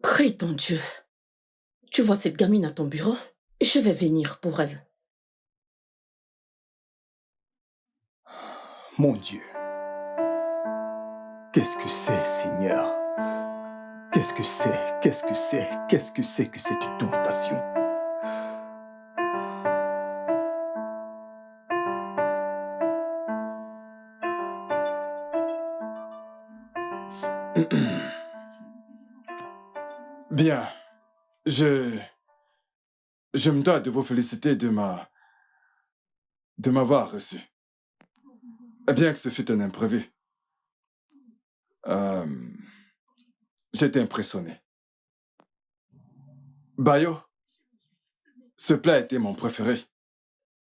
Prie ton Dieu. Tu vois cette gamine à ton bureau? Je vais venir pour elle. Mon Dieu. Qu'est-ce que c'est, Seigneur? Qu'est-ce que c'est? Qu'est-ce que c'est? Qu'est-ce que c'est que cette tentation? Bien. Je me dois de vous féliciter de m'avoir reçu. Bien que ce fût un imprévu. J'étais impressionné. Bayo, ce plat était mon préféré.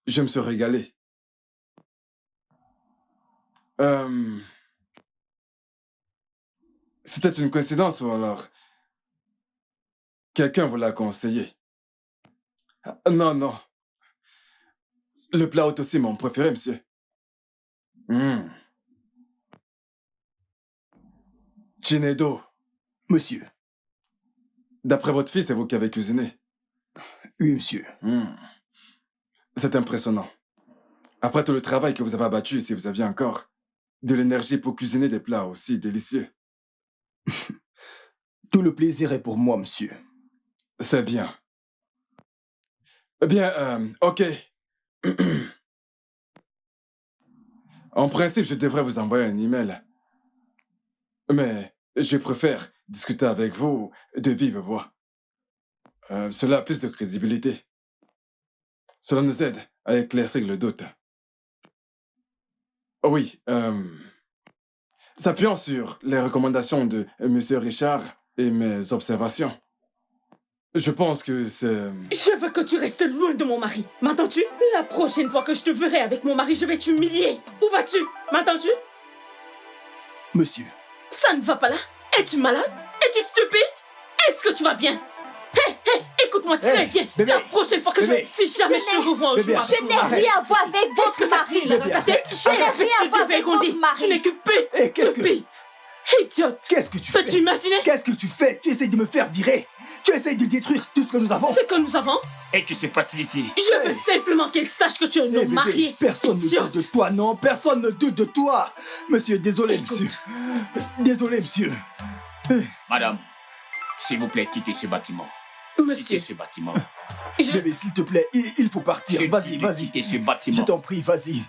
Je me suis régalé. C'était une coïncidence ou alors quelqu'un vous l'a conseillé? Non, non. Le plat est aussi mon préféré, monsieur. Chinedo. Monsieur. D'après votre fils, c'est vous qui avez cuisiné. Oui, monsieur. C'est impressionnant. Après tout le travail que vous avez abattu, si vous aviez encore de l'énergie pour cuisiner des plats aussi délicieux. Tout le plaisir est pour moi, monsieur. C'est bien. Bien, ok. En principe, je devrais vous envoyer un email. Mais je préfère discuter avec vous de vive voix. Cela a plus de crédibilité. Cela nous aide à éclaircir le doute. Oui, s'appuyant sur les recommandations de M. Richard et mes observations, je pense que c'est... Je veux que tu restes loin de mon mari. M'entends-tu? La prochaine fois que je te verrai avec mon mari, je vais t'humilier. Où vas-tu? M'entends-tu? Monsieur. Ça ne va pas là? Es-tu malade? Es-tu stupide? Est-ce que tu vas bien? Écoute-moi très bien. Bébé, la prochaine fois que si jamais je te revois au jour, Je n'ai rien à voir avec est-ce que votre ça mari. tire dans ta tête? Je n'ai rien à voir avec votre mari. Tu n'es qu'une pute. Stupide. Idiote. Qu'est-ce que tu fais? Peux-tu imaginer? Qu'est-ce que tu fais? Tu essayes de me faire virer. Tu essayes de détruire tout ce que nous avons. Ce que nous avons? Et que se passe ici? Je veux simplement qu'elle sache que tu es un homme marié. Personne ne doute de toi, non. Personne ne doute de toi. Monsieur, désolé, monsieur. Désolé, monsieur. Madame, s'il vous plaît, quittez ce bâtiment. Monsieur. Quittez ce bâtiment. Bébé, s'il te plaît, il faut partir. Vas-y, vas-y. Quittez ce bâtiment. Je t'en prie, vas-y.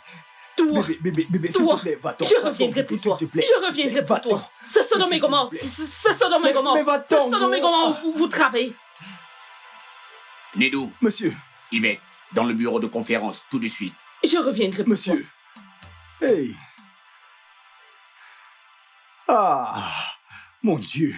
Toi, bébé, s'il te plaît, va-t'en. Je reviendrai pour toi. Je reviendrai pour toi. C'est Sodome et Gomorrhe. C'est Sodome et Gomorrhe. Mais va-t'en. C'est Sodome et Gomorrhe où vous travaillez. Nedou. Monsieur. Yvette, dans le bureau de conférence, tout de suite. Je reviendrai pour Monsieur. Hey. Ah, mon Dieu.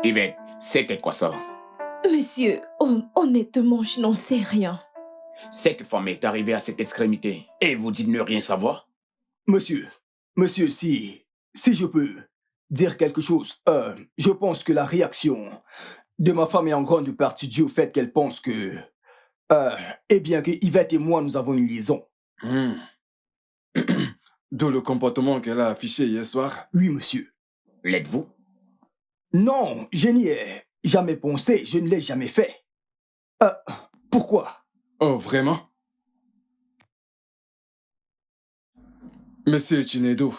Yvette, c'était quoi ça? Monsieur, honnêtement, je n'en sais rien. Cette femme est arrivée à cette extrémité et vous dites ne rien savoir? Monsieur, si je peux dire quelque chose, je pense que la réaction de ma femme est en grande partie due au fait qu'elle pense que, eh bien que Yvette et moi, nous avons une liaison. D'où le comportement qu'elle a affiché hier soir? Oui, monsieur. L'êtes-vous? Non, je n'y ai jamais pensé, je ne l'ai jamais fait. Pourquoi? Oh, vraiment? Monsieur Chinedo,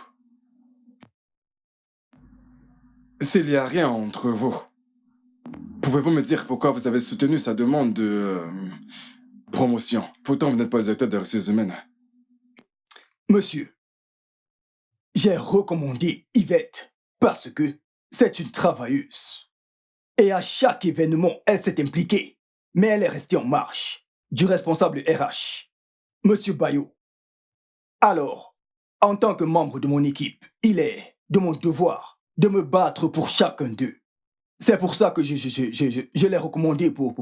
s'il n'y a rien entre vous, pouvez-vous me dire pourquoi vous avez soutenu sa demande de promotion? Pourtant, vous n'êtes pas directeur des ressources humaines. Monsieur, j'ai recommandé Yvette parce que c'est une travailleuse. Et à chaque événement, elle s'est impliquée. Mais elle est restée en marge du responsable RH. Monsieur Bayo, alors, en tant que membre de mon équipe, il est de mon devoir de me battre pour chacun d'eux. C'est pour ça que je l'ai recommandé pour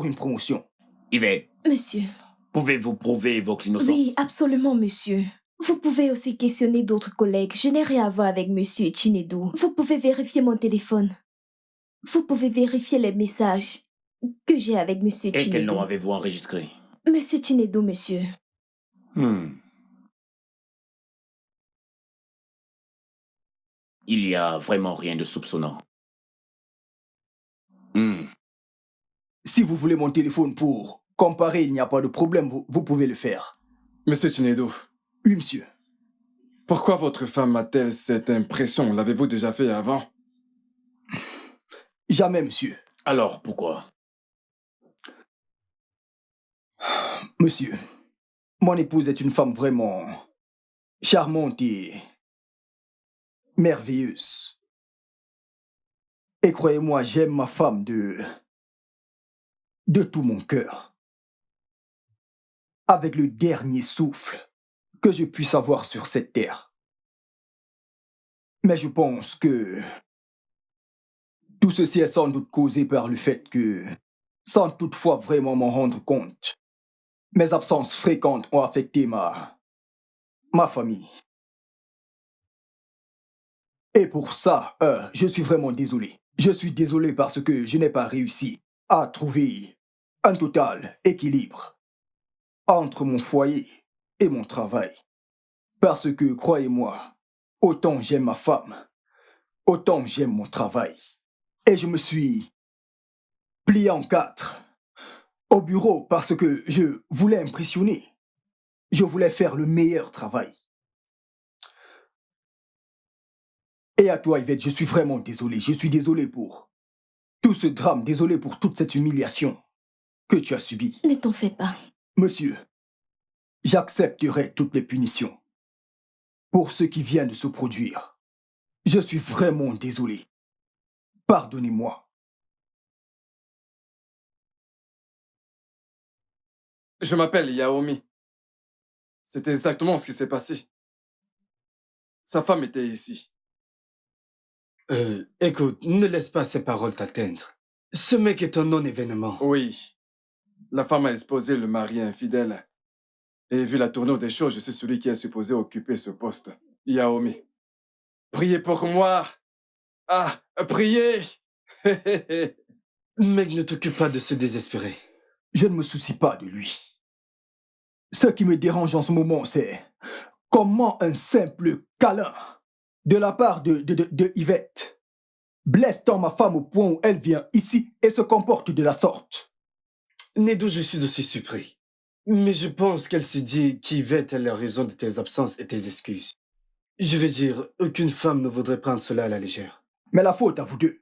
une promotion. Yvette, Monsieur. pouvez-vous prouver votre innocence? Oui, absolument, monsieur. Vous pouvez aussi questionner d'autres collègues. Je n'ai rien à voir avec monsieur Chinedu. Vous pouvez vérifier mon téléphone. Vous pouvez vérifier les messages que j'ai avec monsieur Et Chinedu. quel nom avez-vous enregistré? Monsieur Chinedu, monsieur. Il y a vraiment rien de soupçonnant. Si vous voulez mon téléphone pour comparer, il n'y a pas de problème, vous pouvez le faire. Monsieur Chinedu, Oui, monsieur. pourquoi votre femme a-t-elle cette impression? L'avez-vous déjà fait avant? Jamais, monsieur. Alors, pourquoi? Monsieur, mon épouse est une femme vraiment charmante et merveilleuse. Et croyez-moi, j'aime ma femme de tout mon cœur. Avec le dernier souffle que je puisse avoir sur cette terre. Mais je pense que tout ceci est sans doute causé par le fait que, sans toutefois vraiment m'en rendre compte, mes absences fréquentes ont affecté ma famille. Et pour ça, je suis vraiment désolé. Je suis désolé parce que je n'ai pas réussi à trouver un total équilibre entre mon foyer et mon travail. Parce que, croyez-moi, autant j'aime ma femme, autant j'aime mon travail. Et je me suis plié en 4 au bureau parce que je voulais impressionner. Je voulais faire le meilleur travail. Et à toi, Yvette, je suis vraiment désolé. Je suis désolé pour tout ce drame, désolé pour toute cette humiliation que tu as subie. Ne t'en fais pas. Monsieur, j'accepterai toutes les punitions pour ce qui vient de se produire. Je suis vraiment désolé. Pardonnez-moi. Je m'appelle Yaomi. C'est exactement ce qui s'est passé. Sa femme était ici. Écoute, ne laisse pas ces paroles t'atteindre. Ce mec est un non-événement. Oui. La femme a exposé le mari infidèle. Et vu la tournure des choses, je suis celui qui est supposé occuper ce poste. Yaomi. Priez pour moi. Ah, priez. Mec, ne t'occupe pas de se désespérer. Je ne me soucie pas de lui. Ce qui me dérange en ce moment, c'est comment un simple câlin de la part de Yvette blesse tant ma femme au point où elle vient ici et se comporte de la sorte. Nedo, je suis aussi surpris. Mais je pense qu'elle se dit qu'Yvette est la raison de tes absences et tes excuses. Je veux dire, aucune femme ne voudrait prendre cela à la légère. Mais la faute à vous deux.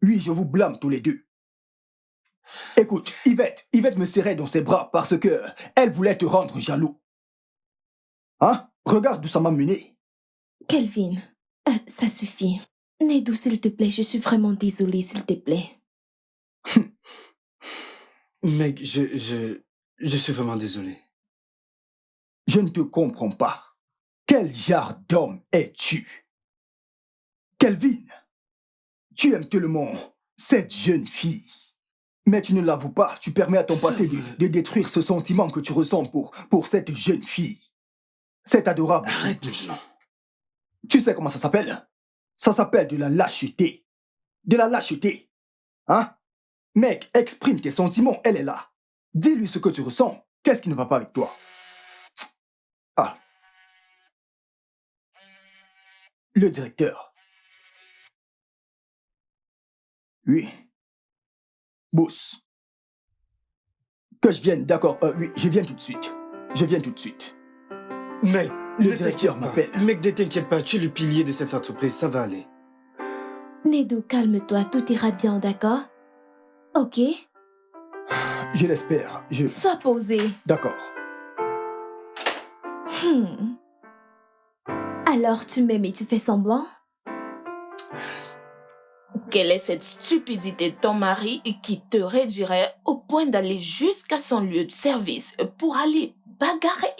Oui, je vous blâme tous les deux. Écoute, Yvette me serrait dans ses bras parce que elle voulait te rendre jaloux. Hein? Regarde d'où ça m'a mené. Kelvin, ça suffit. Nedu, s'il te plaît, je suis vraiment désolée, s'il te plaît. Mec, je suis vraiment désolé. Je ne te comprends pas. Quel genre d'homme es-tu? Kelvin, tu aimes tellement cette jeune fille. Mais tu ne l'avoues pas, tu permets à ton passé de détruire ce sentiment que tu ressens pour cette jeune fille. C'est adorable. Arrête maintenant. Tu sais comment ça s'appelle? Ça s'appelle de la lâcheté. De la lâcheté. Hein? Mec, exprime tes sentiments, elle est là. Dis-lui ce que tu ressens. Qu'est-ce qui ne va pas avec toi? Ah. Le directeur. Oui. Boss. Que je vienne, d'accord. Oui, je viens tout de suite. Je viens tout de suite. Mec, Le directeur m'appelle. Mec, ne t'inquiète pas, tu es le pilier de cette entreprise, ça va aller. Nedu, calme-toi, tout ira bien, d'accord? Ok? Je l'espère. Sois posé. D'accord. Alors tu m'aimes et tu fais semblant? Quelle est cette stupidité de ton mari qui te réduirait au point d'aller jusqu'à son lieu de service pour aller bagarré.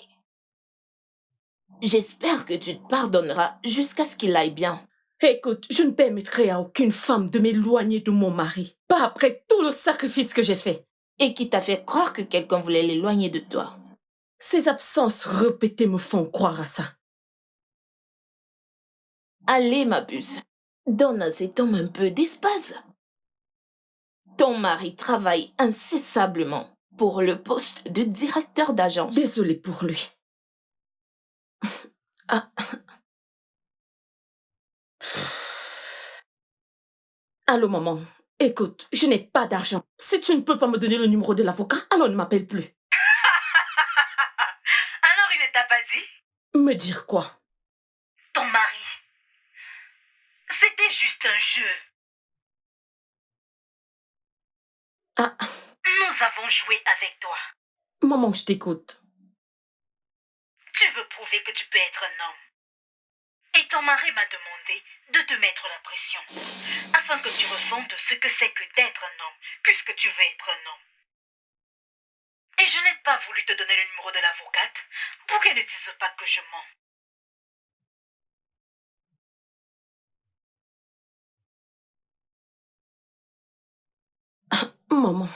J'espère que tu te pardonneras jusqu'à ce qu'il aille bien. Écoute, je ne permettrai à aucune femme de m'éloigner de mon mari. Pas après tout le sacrifice que j'ai fait. Et qui t'a fait croire que quelqu'un voulait l'éloigner de toi. Ces absences répétées me font croire à ça. Allez, ma puce, donne à cet homme un peu d'espace. Ton mari travaille incessablement pour le poste de directeur d'agence. Désolée pour lui. Ah. Allô, maman. Écoute, je n'ai pas d'argent. Si tu ne peux pas me donner le numéro de l'avocat, alors ne m'appelle plus. Alors il ne t'a pas dit? Me dire quoi? Ton mari. C'était juste un jeu. Ah, Nous avons joué avec toi. maman, je t'écoute. Tu veux prouver que tu peux être un homme. Et ton mari m'a demandé de te mettre la pression, afin que tu ressentes ce que c'est que d'être un homme, puisque tu veux être un homme. Et je n'ai pas voulu te donner le numéro de l'avocate pour qu'elle ne dise pas que je mens. Maman.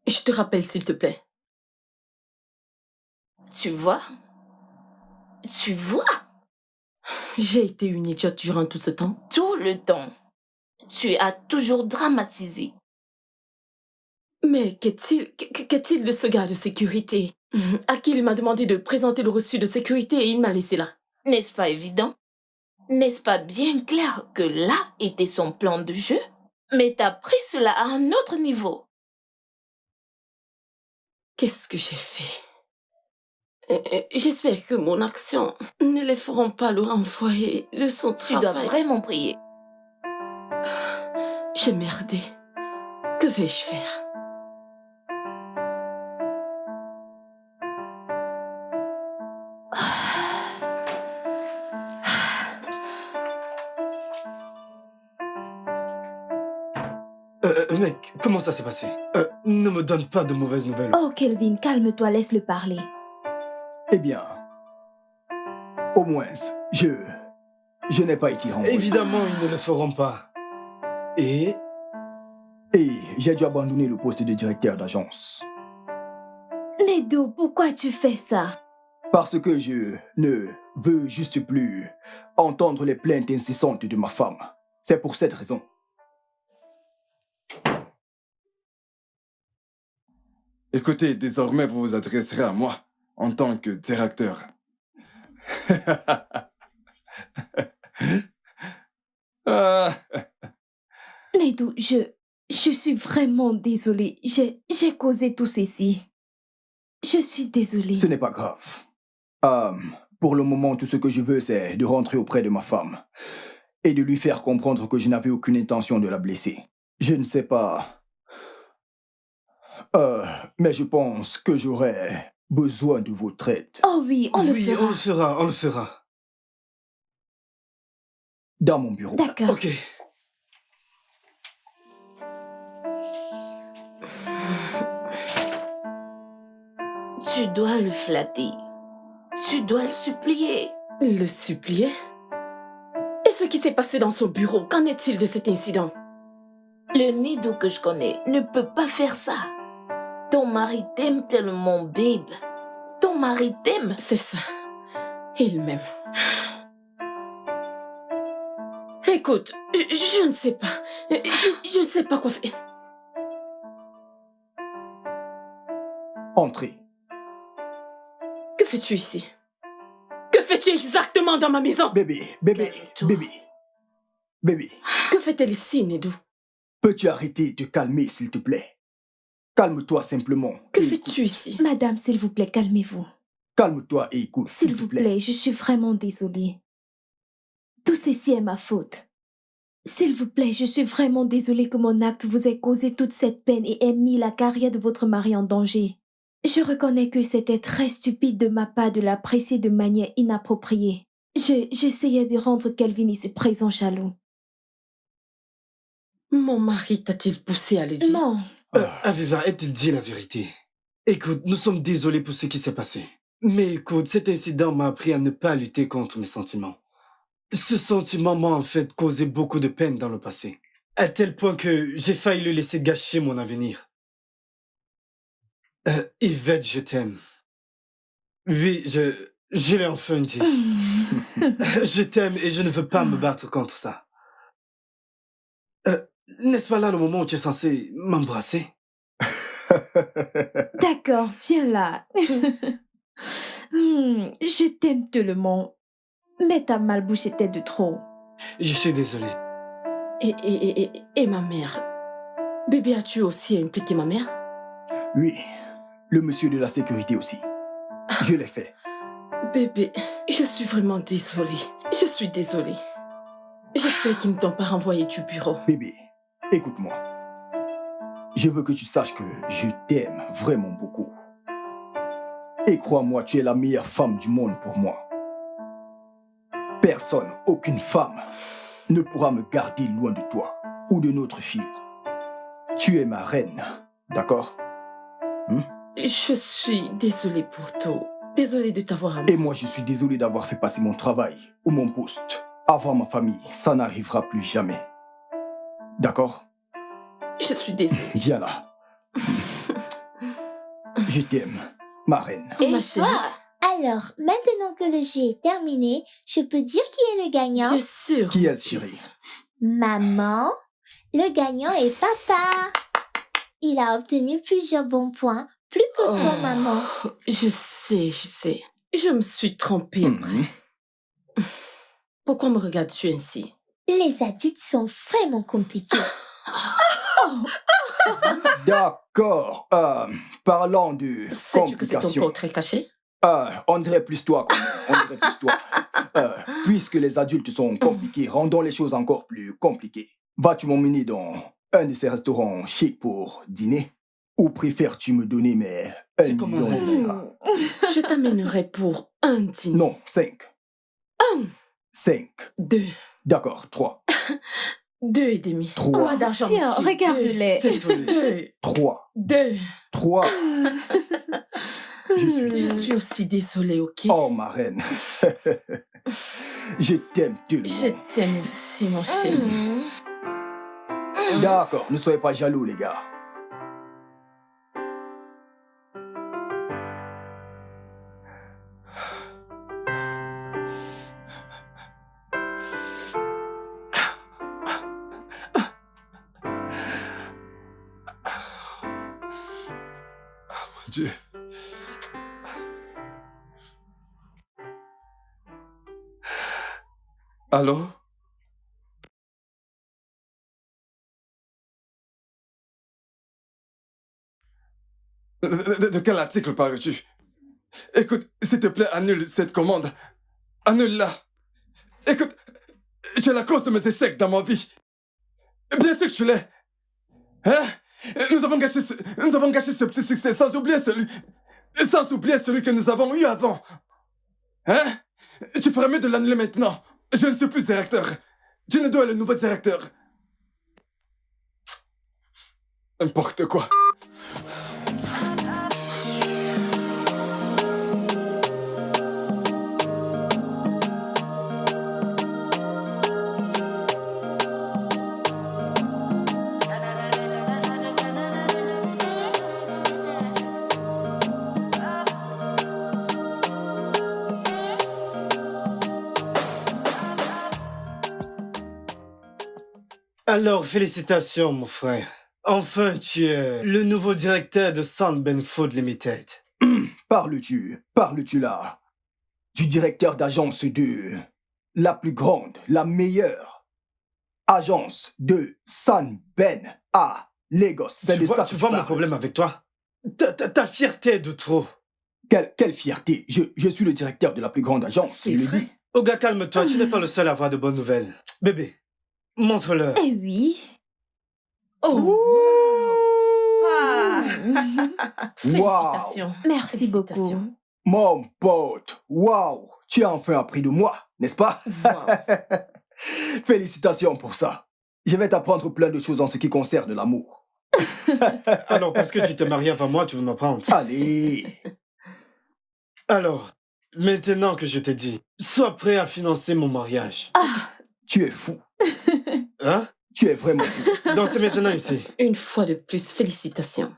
Je te rappelle, s'il te plaît. Tu vois? Tu vois? J'ai été une idiote durant tout ce temps. Tout le temps. Tu as toujours dramatisé. Mais qu'est-il de ce gars de sécurité à qui il m'a demandé de présenter le reçu de sécurité et il m'a laissé là? N'est-ce pas évident? N'est-ce pas bien clair que là était son plan de jeu? Mais t'as pris cela à un autre niveau. Qu'est-ce que j'ai fait? J'espère que mon action ne les feront pas le renvoyer de son Tu travail. dois vraiment prier. J'ai merdé. Que vais-je faire? Mec, comment ça s'est passé? Ne me donne pas de mauvaises nouvelles. Oh, Kelvin, calme-toi, laisse-le parler. Eh bien, au moins, je n'ai pas été renvoyé. Évidemment, ils ne le feront pas. Et Et j'ai dû abandonner le poste de directeur d'agence. Nedo, pourquoi tu fais ça? Parce que je ne veux juste plus entendre les plaintes incessantes de ma femme. C'est pour cette raison. Écoutez, désormais, vous vous adresserez à moi en tant que directeur. Ah. Nedo, je suis vraiment désolée. J'ai causé tout ceci. Je suis désolée. Ce n'est pas grave. Pour le moment, tout ce que je veux, c'est de rentrer auprès de ma femme et de lui faire comprendre que je n'avais aucune intention de la blesser. Je ne sais pas... mais je pense que j'aurais besoin de votre aide. Oh oui, on le fera. on le fera, on le fera. Dans mon bureau. D'accord. Ok. Tu dois le flatter. Tu dois le supplier. Le supplier? Et ce qui s'est passé dans son bureau, qu'en est-il de cet incident? Le Nido que je connais ne peut pas faire ça. Ton mari t'aime tellement, babe. Ton mari t'aime. C'est ça. Il m'aime. Écoute, je ne sais pas. Je ne sais pas quoi faire. Entrez. Que fais-tu ici? Que fais-tu exactement dans ma maison? Bébé, bébé, Calme-toi. bébé. Bébé, Que fait-elle ici, Nedou? peux-tu arrêter de te calmer, s'il te plaît? Calme-toi simplement. Que et fais-tu ici? Madame, s'il vous plaît, calmez-vous. Calme-toi et écoute, S'il vous plaît, je suis vraiment désolée. Tout ceci est ma faute. S'il vous plaît, je suis vraiment désolée que mon acte vous ait causé toute cette peine et ait mis la carrière de votre mari en danger. Je reconnais que c'était très stupide de ma part de l'apprécier de manière inappropriée. J'essayais de rendre Kelvin ici présent jaloux. Mon mari t'a-t-il poussé à le dire? Non, Aviva, a-t-il dit la vérité? Écoute, nous sommes désolés pour ce qui s'est passé. Mais écoute, cet incident m'a appris à ne pas lutter contre mes sentiments. Ce sentiment m'a en fait causé beaucoup de peine dans le passé. À tel point que j'ai failli le laisser gâcher mon avenir. Yvette, je t'aime. Oui, je l'ai enfin dit. Je t'aime et je ne veux pas me battre contre ça. N'est-ce pas là le moment où tu es censé m'embrasser? D'accord, viens là. Je t'aime tellement. Mais ta malbouche était de trop. Je suis désolé. Et ma mère? Bébé, as-tu aussi impliqué ma mère? Oui, le monsieur de la sécurité aussi. Je l'ai fait. Bébé, je suis vraiment désolée. Je suis désolée. J'espère qu'ils ne t'ont pas renvoyé du bureau. Bébé, écoute-moi. Je veux que tu saches que je t'aime vraiment beaucoup. Et crois-moi, tu es la meilleure femme du monde pour moi. Personne, aucune femme, ne pourra me garder loin de toi ou de notre fille. Tu es ma reine, d'accord? Je suis désolée pour tout. Désolée de t'avoir amené. Et moi, je suis désolé d'avoir fait passer mon travail ou mon poste avant ma famille. Ça n'arrivera plus jamais. D'accord? Je suis désolée. Viens là. Je t'aime, ma reine. Et Ma chérie. toi? Alors, maintenant que le jeu est terminé, je peux dire qui est le gagnant? Bien sûr. Qui est-ce, chérie? Maman. Le gagnant est papa. Il a obtenu plusieurs bons points, plus que toi, maman. Je sais. Je me suis trompée après. Pourquoi me regardes-tu ainsi? Les adultes sont vraiment compliqués. D'accord. Parlant de Sais-tu que c'est ton complications. portrait caché? On dirait plus toi. On dirait plus toi. Puisque les adultes sont compliqués, rendons les choses encore plus compliquées. Vas-tu m'emmener dans un de ces restaurants chics pour dîner? Ou préfères-tu me donner mes 1 C'est comme un million de rêve. liras? Je t'amènerai pour un dîner. Non, 5. 5. 2. D'accord, 3. 2 et demi. 3. Pas d'argent, Tiens, monsieur. regarde-les. Deux. Deux. 3. 2. 3. Je suis Je désolé. suis aussi désolée, ok? Oh, ma reine. Je t'aime tellement. Je t'aime aussi, mon chéri. D'accord, ne soyez pas jaloux, les gars. Dieu. Allô? De quel article parles-tu? Écoute, s'il te plaît, annule cette commande. Annule-la. Écoute, tu es la cause de mes échecs dans ma vie. Bien sûr que tu l'es. Hein? Nous avons gâché ce petit succès sans oublier celui que nous avons eu avant. Hein? Tu ferais mieux de l'annuler maintenant. Je ne suis plus directeur. Jinedo est le nouveau directeur. N'importe quoi. Alors, félicitations, mon frère. Enfin, tu es le nouveau directeur de Sound Ben Food Limited. Parles-tu là du directeur d'agence de la plus grande, la meilleure agence de San Ben à Lagos? C'est de ça que Tu vois mon parles. problème avec toi? Ta fierté de trop. Quelle fierté. Je suis le directeur de la plus grande agence, C'est je le vrai. dis. Oga, calme-toi, tu n'es pas le seul à avoir de bonnes nouvelles. Bébé, montre-leur. Eh oui. Oh! Wow. Félicitations. Merci beaucoup. Félicitations. Mon pote, waouh, tu as enfin appris de moi, n'est-ce pas? Wow. Félicitations pour ça. Je vais t'apprendre plein de choses en ce qui concerne l'amour. Alors, parce que tu t'es marié avant moi, tu veux m'apprendre. Allez. Alors, maintenant que je t'ai dit, sois prêt à financer mon mariage. Tu es fou. Hein? Tu es vraiment fou. Donc c'est maintenant ici. Une fois de plus, félicitations.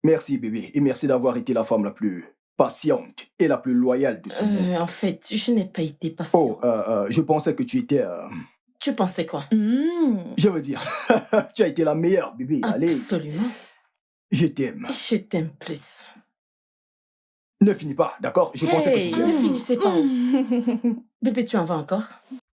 Merci, bébé. Et merci d'avoir été la femme la plus patiente et la plus loyale de ce monde. En fait, je n'ai pas été patiente. Je pensais que tu étais... Tu pensais quoi? Je veux dire, tu as été la meilleure, bébé. Allez, Absolument. je t'aime. Je t'aime plus. Ne finis pas, d'accord? Je pensais que Hey, c'était... ne finissez pas. Bébé, tu en vas encore?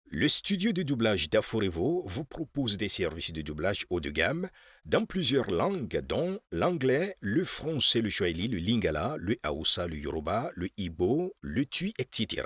Le studio de doublage d'Aforevo vous propose des services de doublage haut de gamme dans plusieurs langues, dont l'anglais, le français, le swahili, le lingala, le hausa, le yoruba, le igbo, le tui, etc.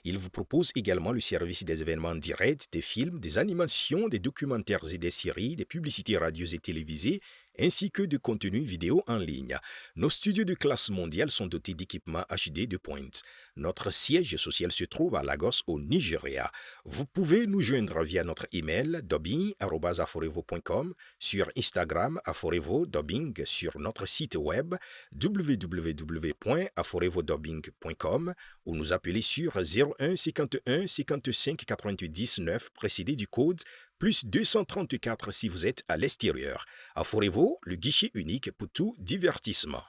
Il vous propose également le service des événements directs, des films, des animations, des documentaires et des séries, des publicités radios et télévisées, ainsi que de contenus vidéo en ligne. Nos studios de classe mondiale sont dotés d'équipements HD de pointe. Notre siège social se trouve à Lagos, au Nigeria. Vous pouvez nous joindre via notre email dubbing@aforevo.com, sur Instagram Aforevo Dubbing, sur notre site web www.aforevodubbing.com ou nous appeler sur 01 51 55 90 9 précédé du code plus 234 si vous êtes à l'extérieur. Aforevo, le guichet unique pour tout divertissement.